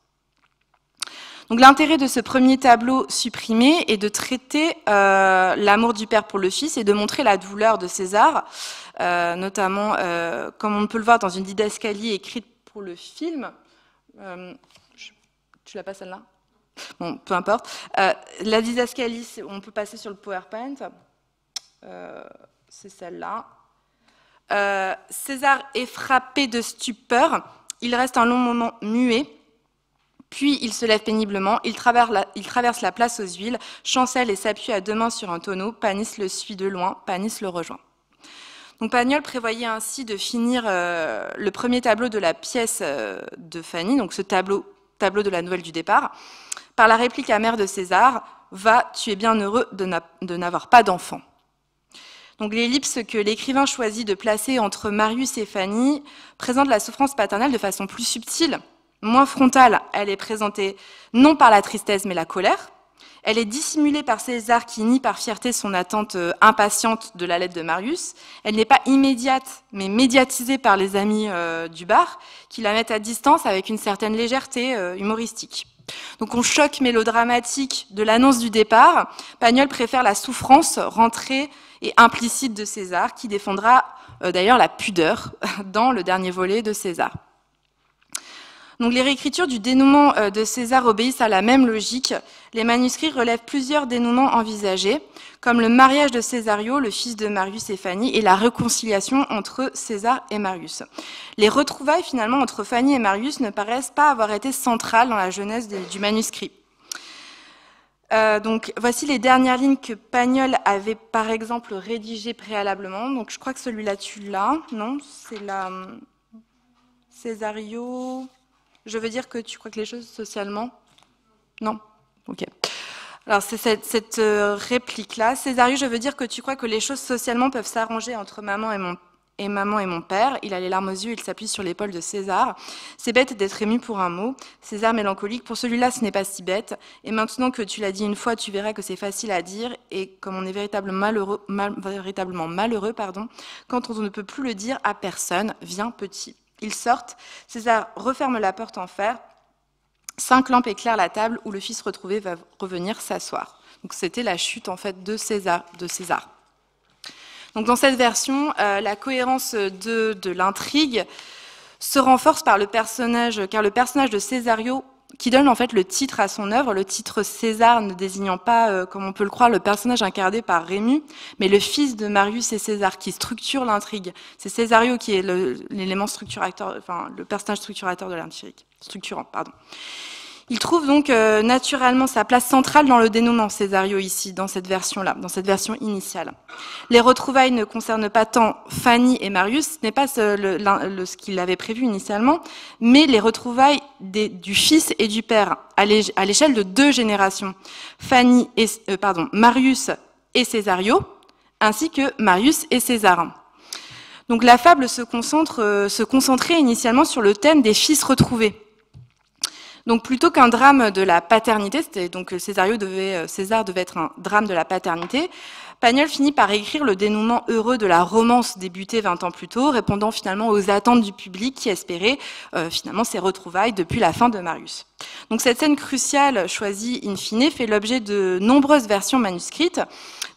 Donc l'intérêt de ce premier tableau supprimé est de traiter l'amour du père pour le fils et de montrer la douleur de César, notamment, comme on peut le voir dans une didascalie écrite pour le film. Tu l'as pas celle-là ? Bon, peu importe. La didascalie, on peut passer sur le PowerPoint. C'est celle-là. César est frappé de stupeur. Il reste un long moment muet. Puis il se lève péniblement. Il traverse la place aux huiles, chancelle et s'appuie à deux mains sur un tonneau. Panis le suit de loin. Panis le rejoint. Donc Pagnol prévoyait ainsi de finir le premier tableau de la pièce de Fanny, donc ce tableau de la nouvelle du départ, par la réplique amère de César, « Va, tu es bien heureux de n'avoir pas d'enfant ». Donc l'ellipse que l'écrivain choisit de placer entre Marius et Fanny présente la souffrance paternelle de façon plus subtile, moins frontale. Elle est présentée non par la tristesse mais la colère. Elle est dissimulée par César qui nie par fierté son attente impatiente de la lettre de Marius. Elle n'est pas immédiate, mais médiatisée par les amis du bar, qui la mettent à distance avec une certaine légèreté humoristique. Donc au choc mélodramatique de l'annonce du départ, Pagnol préfère la souffrance rentrée et implicite de César, qui défendra d'ailleurs la pudeur dans le dernier volet de César. Donc les réécritures du dénouement de César obéissent à la même logique. Les manuscrits relèvent plusieurs dénouements envisagés, comme le mariage de Césario, le fils de Marius et Fanny, et la réconciliation entre César et Marius. Les retrouvailles finalement entre Fanny et Marius ne paraissent pas avoir été centrales dans la genèse du manuscrit. Donc voici les dernières lignes que Pagnol avait par exemple rédigées préalablement. Donc je crois que celui-là tu l'as, non? C'est la Césario. Je veux dire que tu crois que les choses socialement? Non? Ok. Alors c'est cette réplique-là. Césario, je veux dire que tu crois que les choses socialement peuvent s'arranger entre maman et mon père. Il a les larmes aux yeux, il s'appuie sur l'épaule de César. C'est bête d'être ému pour un mot. César mélancolique, pour celui-là, ce n'est pas si bête. Et maintenant que tu l'as dit une fois, tu verras que c'est facile à dire. Et comme on est véritablement malheureux, quand on ne peut plus le dire à personne, viens petit. Ils sortent, César referme la porte en fer, 5 lampes éclairent la table où le fils retrouvé va revenir s'asseoir. Donc c'était la chute en fait de César. Donc dans cette version, la cohérence de l'intrigue se renforce par car le personnage de Césario, qui donne en fait le titre à son œuvre, le titre César ne désignant pas, comme on peut le croire, le personnage incarné par Rému, mais le fils de Marius et César qui structure l'intrigue. C'est Césario qui est l'élément structurateur, enfin le personnage structurateur de l'intrigue, structurant, pardon. Il trouve donc naturellement sa place centrale dans le dénouement, Césario, ici, dans cette version-là, dans cette version initiale. Les retrouvailles ne concernent pas tant Fanny et Marius, ce n'est pas ce qu'il avait prévu initialement, mais les retrouvailles du fils et du père, à l'échelle de 2 générations. Marius et Césario, ainsi que Marius et César. Donc la fable se concentrait initialement sur le thème des fils retrouvés. Donc plutôt qu'un drame de la paternité, donc César devait être un drame de la paternité, Pagnol finit par écrire le dénouement heureux de la romance débutée 20 ans plus tôt, répondant finalement aux attentes du public qui espérait finalement ces retrouvailles depuis la fin de Marius. Donc cette scène cruciale choisie in fine fait l'objet de nombreuses versions manuscrites.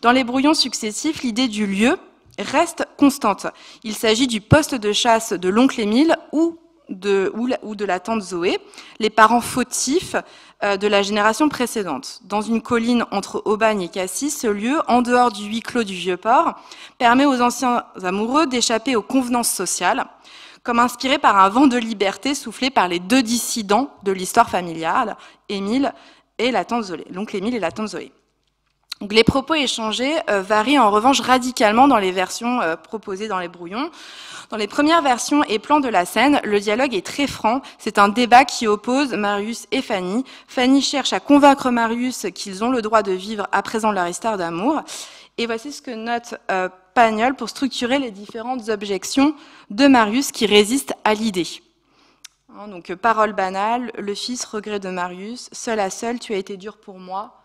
Dans les brouillons successifs, l'idée du lieu reste constante. Il s'agit du poste de chasse de l'oncle Émile ou de la tante Zoé, les parents fautifs de la génération précédente. Dans une colline entre Aubagne et Cassis, ce lieu, en dehors du huis clos du Vieux-Port, permet aux anciens amoureux d'échapper aux convenances sociales, comme inspiré par un vent de liberté soufflé par les 2 dissidents de l'histoire familiale, Émile et la tante Zoé, l'oncle Émile et la tante Zoé. Donc les propos échangés varient en revanche radicalement dans les versions proposées dans les brouillons. Dans les premières versions et plans de la scène, le dialogue est très franc. C'est un débat qui oppose Marius et Fanny. Fanny cherche à convaincre Marius qu'ils ont le droit de vivre à présent leur histoire d'amour. Et voici ce que note Pagnol pour structurer les différentes objections de Marius qui résistent à l'idée. Donc parole banale, le fils, regret de Marius, seul à seul, tu as été dur pour moi,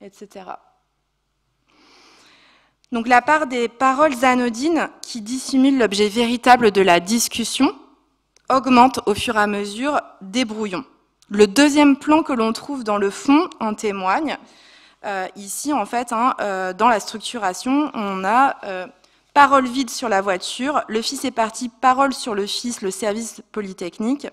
etc. Donc la part des paroles anodines qui dissimulent l'objet véritable de la discussion augmente au fur et à mesure des brouillons. Le deuxième plan que l'on trouve dans le fond en témoigne. Ici, en fait, dans la structuration, on a parole vide sur la voiture, le fils est parti, parole sur le fils, le service polytechnique.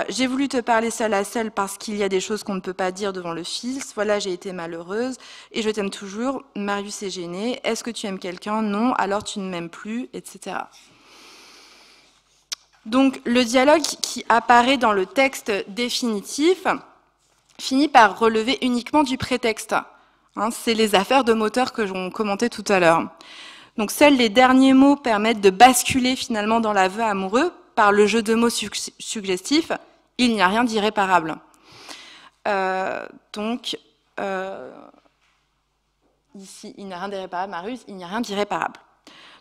J'ai voulu te parler seul à seul parce qu'il y a des choses qu'on ne peut pas dire devant le fils. Voilà, j'ai été malheureuse et je t'aime toujours. Marius est gêné. Est-ce que tu aimes quelqu'un? Non, alors tu ne m'aimes plus, etc. Donc, le dialogue qui apparaît dans le texte définitif finit par relever uniquement du prétexte. C'est les affaires de moteur que j'en commentais tout à l'heure. Donc, seuls les derniers mots permettent de basculer finalement dans l'aveu amoureux par le jeu de mots suggestifs. Il n'y a rien d'irréparable. Ici, il n'y a rien d'irréparable. Marius, il n'y a rien d'irréparable.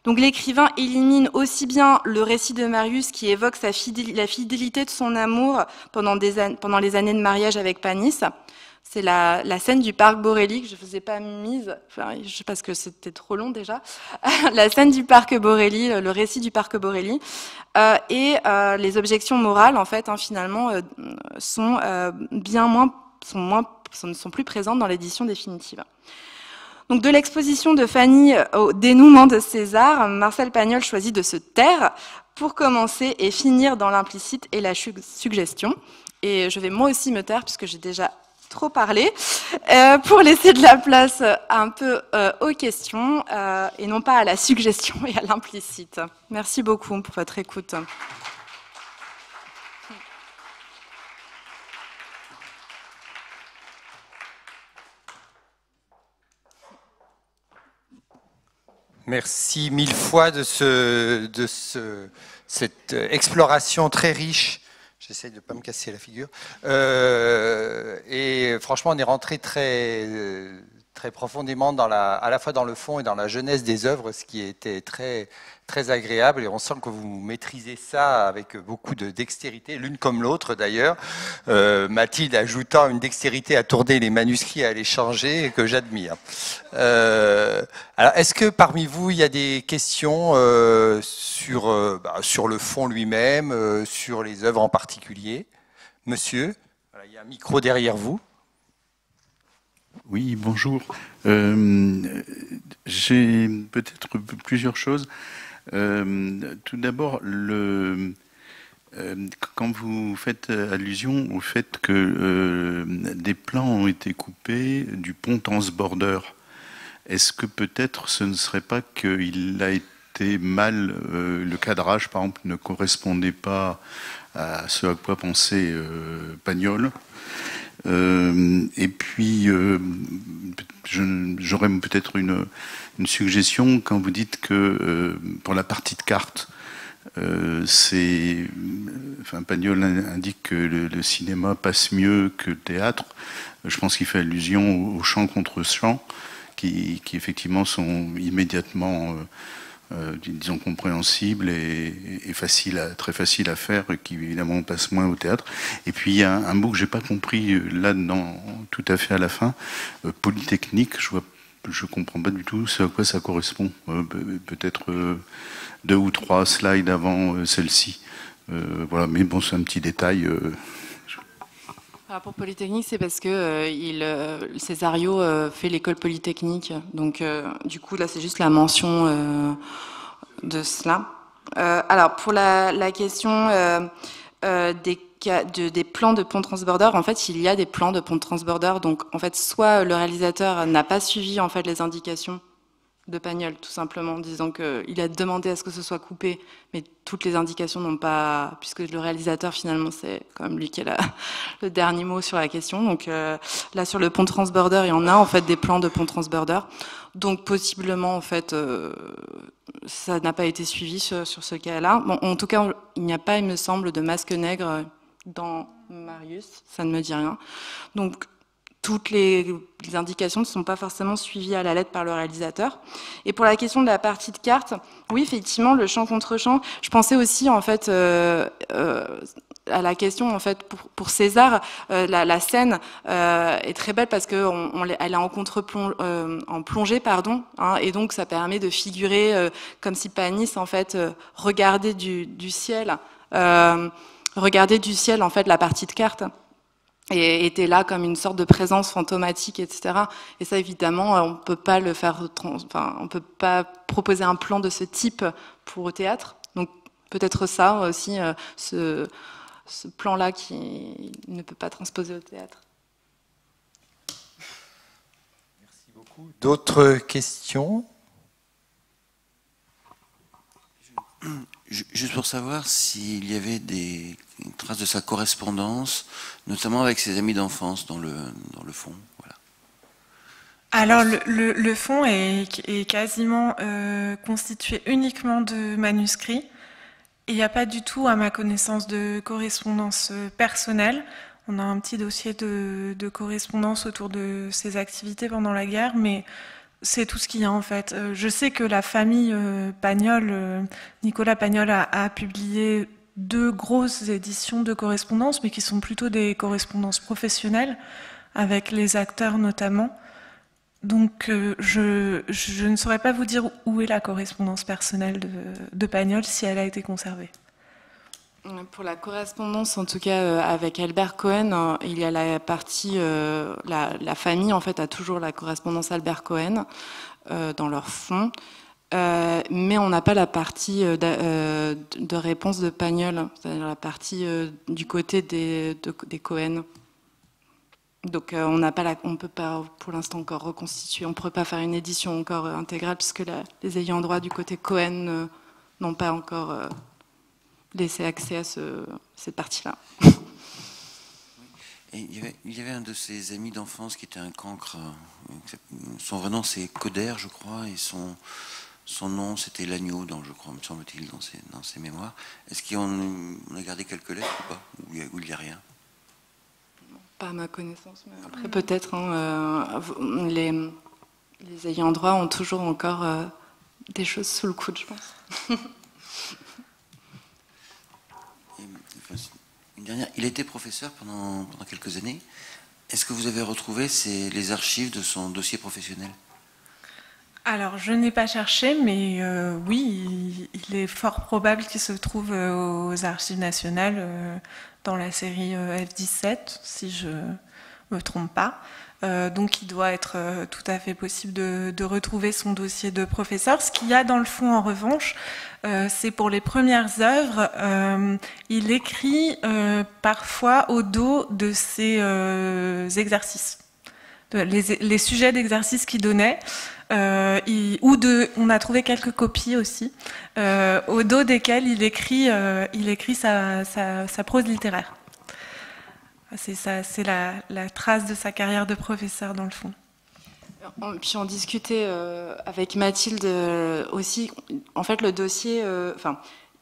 Donc l'écrivain élimine aussi bien le récit de Marius qui évoque la fidélité de son amour pendant les années de mariage avec Panis. C'est la scène du parc Borély que je ne vous ai pas mise, enfin, je sais pas parce que c'était trop long déjà. La scène du parc Borély, le récit du parc Borély, et les objections morales en fait finalement ne sont plus présentes dans l'édition définitive. Donc de l'exposition de Fanny au dénouement de César, Marcel Pagnol choisit de se taire pour commencer et finir dans l'implicite et la suggestion. Et je vais moi aussi me taire puisque j'ai déjà trop parlé, pour laisser de la place un peu aux questions et non pas à la suggestion et à l'implicite. Merci beaucoup pour votre écoute. Merci mille fois de cette exploration très riche. J'essaie de ne pas me casser la figure. Et franchement, on est rentré très profondément à la fois dans le fond et dans la jeunesse des œuvres, ce qui était très, très agréable. Et on sent que vous maîtrisez ça avec beaucoup de dextérité, l'une comme l'autre d'ailleurs. Mathilde ajoutant une dextérité à tourner les manuscrits, à les changer, que j'admire. Alors, est-ce que parmi vous, il y a des questions sur le fond lui-même, sur les œuvres en particulier? Monsieur, voilà, il y a un micro derrière vous. Oui, bonjour. J'ai peut-être plusieurs choses. Tout d'abord, quand vous faites allusion au fait que des plans ont été coupés du pont Transborder, est-ce que peut-être ce ne serait pas qu'il a été mal, le cadrage par exemple ne correspondait pas à ce à quoi pensait Pagnol? Et puis, j'aurais peut-être une suggestion quand vous dites que pour la partie de cartes, Pagnol indique que le cinéma passe mieux que le théâtre. Je pense qu'il fait allusion aux chants contre chants, qui effectivement sont immédiatement disons compréhensible et très facile à faire, et qui évidemment passe moins au théâtre. Et puis il y a un mot que j'ai pas compris là-dedans tout à fait à la fin, polytechnique. Je comprends pas du tout à quoi ça correspond. Peut-être 2 ou 3 slides avant celle-ci. Voilà, mais bon, c'est un petit détail. Pour Polytechnique, c'est parce que Césario fait l'école polytechnique. Donc, du coup, là, c'est juste la mention de cela. Alors, pour la question des plans de pont transborder, en fait, il y a des plans de pont transborder. Donc, en fait, soit le réalisateur n'a pas suivi en fait les indications de Pagnol, tout simplement, en disant qu'il a demandé à ce que ce soit coupé, mais toutes les indications n'ont pas, puisque le réalisateur, finalement, c'est quand même lui qui a le dernier mot sur la question. Donc là, sur le pont transborder, il y en a en fait des plans de pont transborder. Donc possiblement, en fait, ça n'a pas été suivi sur ce cas-là. Bon, en tout cas, il n'y a pas, il me semble, de masque nègre dans Marius, ça ne me dit rien. Donc toutes les indications ne sont pas forcément suivies à la lettre par le réalisateur. Et pour la question de la partie de carte, oui, effectivement, le chant contre chant, je pensais aussi, en fait, à la question, en fait, pour César, la scène est très belle parce qu'elle est en plongée, pardon, hein, et donc ça permet de figurer comme si Panis, en fait, regardait du ciel, en fait, la partie de carte. Et était là comme une sorte de présence fantomatique, etc. Et ça, évidemment, on peut pas le faire, on peut pas proposer un plan de ce type pour au théâtre. Donc peut-être ça aussi, ce plan-là qui ne peut pas transposer au théâtre. Merci beaucoup. D'autres questions ? Juste pour savoir s'il y avait des traces de sa correspondance, notamment avec ses amis d'enfance dans le fond. Voilà. Alors le fond est quasiment constitué uniquement de manuscrits. Il n'y a pas du tout, à ma connaissance, de correspondance personnelle. On a un petit dossier de correspondance autour de ses activités pendant la guerre, mais c'est tout ce qu'il y a en fait. Je sais que la famille Pagnol, Nicolas Pagnol, a publié 2 grosses éditions de correspondance, mais qui sont plutôt des correspondances professionnelles, avec les acteurs notamment. Donc je ne saurais pas vous dire où est la correspondance personnelle de Pagnol, si elle a été conservée. Pour la correspondance, en tout cas avec Albert Cohen, il y a la partie, la famille en fait a toujours la correspondance Albert Cohen dans leur fond, mais on n'a pas la partie de réponse de Pagnol, c'est-à-dire la partie du côté des Cohen. Donc on ne peut pas pour l'instant encore reconstituer, on ne pourrait pas faire une édition encore intégrale puisque les ayants droit du côté Cohen n'ont pas encore laissé accès à cette partie-là. Et il y avait un de ses amis d'enfance qui était un cancre. Son vrai nom c'est Coder, je crois, et son nom c'était l'agneau, je crois, me semble-t-il, dans ses mémoires. Est-ce qu'on a gardé quelques lettres ou pas, ou il n'y a rien? Pas à ma connaissance, mais après peut-être les ayants droit ont toujours encore des choses sous le coude, je pense. Une dernière, il a été professeur pendant quelques années. Est-ce que vous avez retrouvé les archives de son dossier professionnel? Alors, je n'ai pas cherché, mais oui, il est fort probable qu'il se trouve aux Archives nationales dans la série F-17, si je ne me trompe pas. Donc, il doit être tout à fait possible de retrouver son dossier de professeur. Ce qu'il y a dans le fond, en revanche, c'est pour les premières œuvres, il écrit parfois au dos de ses exercices, les sujets d'exercice qu'il donnait. On a trouvé quelques copies aussi, au dos desquelles il écrit sa prose littéraire. C'est la trace de sa carrière de professeur dans le fond. Puis on discutait avec Mathilde aussi. En fait, le dossier,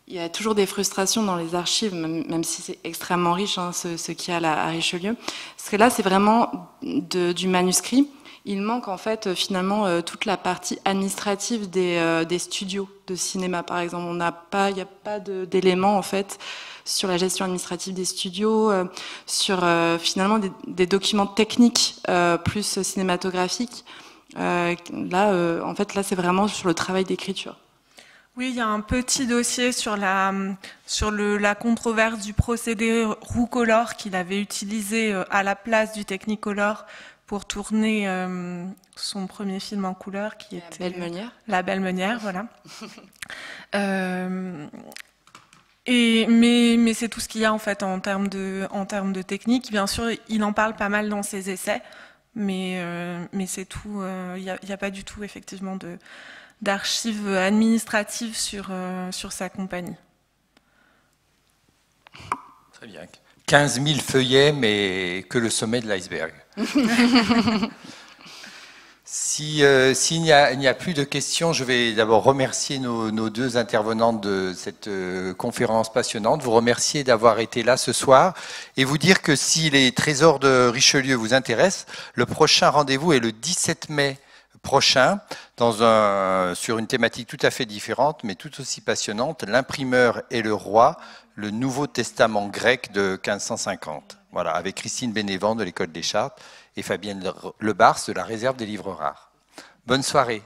il y a toujours des frustrations dans les archives, même si c'est extrêmement riche, hein, ce qu'il y a là à Richelieu. Parce que là, c'est vraiment du manuscrit. Il manque en fait finalement toute la partie administrative des studios de cinéma, par exemple. Il n'y a pas d'éléments en fait sur la gestion administrative des studios, sur finalement des documents techniques plus cinématographiques. En fait, là, c'est vraiment sur le travail d'écriture. Oui, il y a un petit dossier sur la controverse du procédé Roucolor qu'il avait utilisé à la place du Technicolor pour tourner son premier film en couleur, qui était Belle Meunière. La Belle Meunière, voilà. Mais c'est tout ce qu'il y a en fait en termes de technique. Bien sûr, il en parle pas mal dans ses essais. mais c'est tout. Il n'y a pas du tout, effectivement, d'archives administratives sur sa compagnie. Très bien. 15 000 feuillets, mais que le sommet de l'iceberg. S'il n'y a plus de questions, je vais d'abord remercier nos deux intervenantes de cette conférence passionnante, vous remercier d'avoir été là ce soir et vous dire que si les trésors de Richelieu vous intéressent, le prochain rendez-vous est le 17 mai prochain, sur une thématique tout à fait différente, mais tout aussi passionnante, l'imprimeur et le roi, le Nouveau Testament grec de 1550. Voilà, avec Christine Bénévent de l'École des Chartes et Fabienne Lebars de la Réserve des livres rares. Bonne soirée.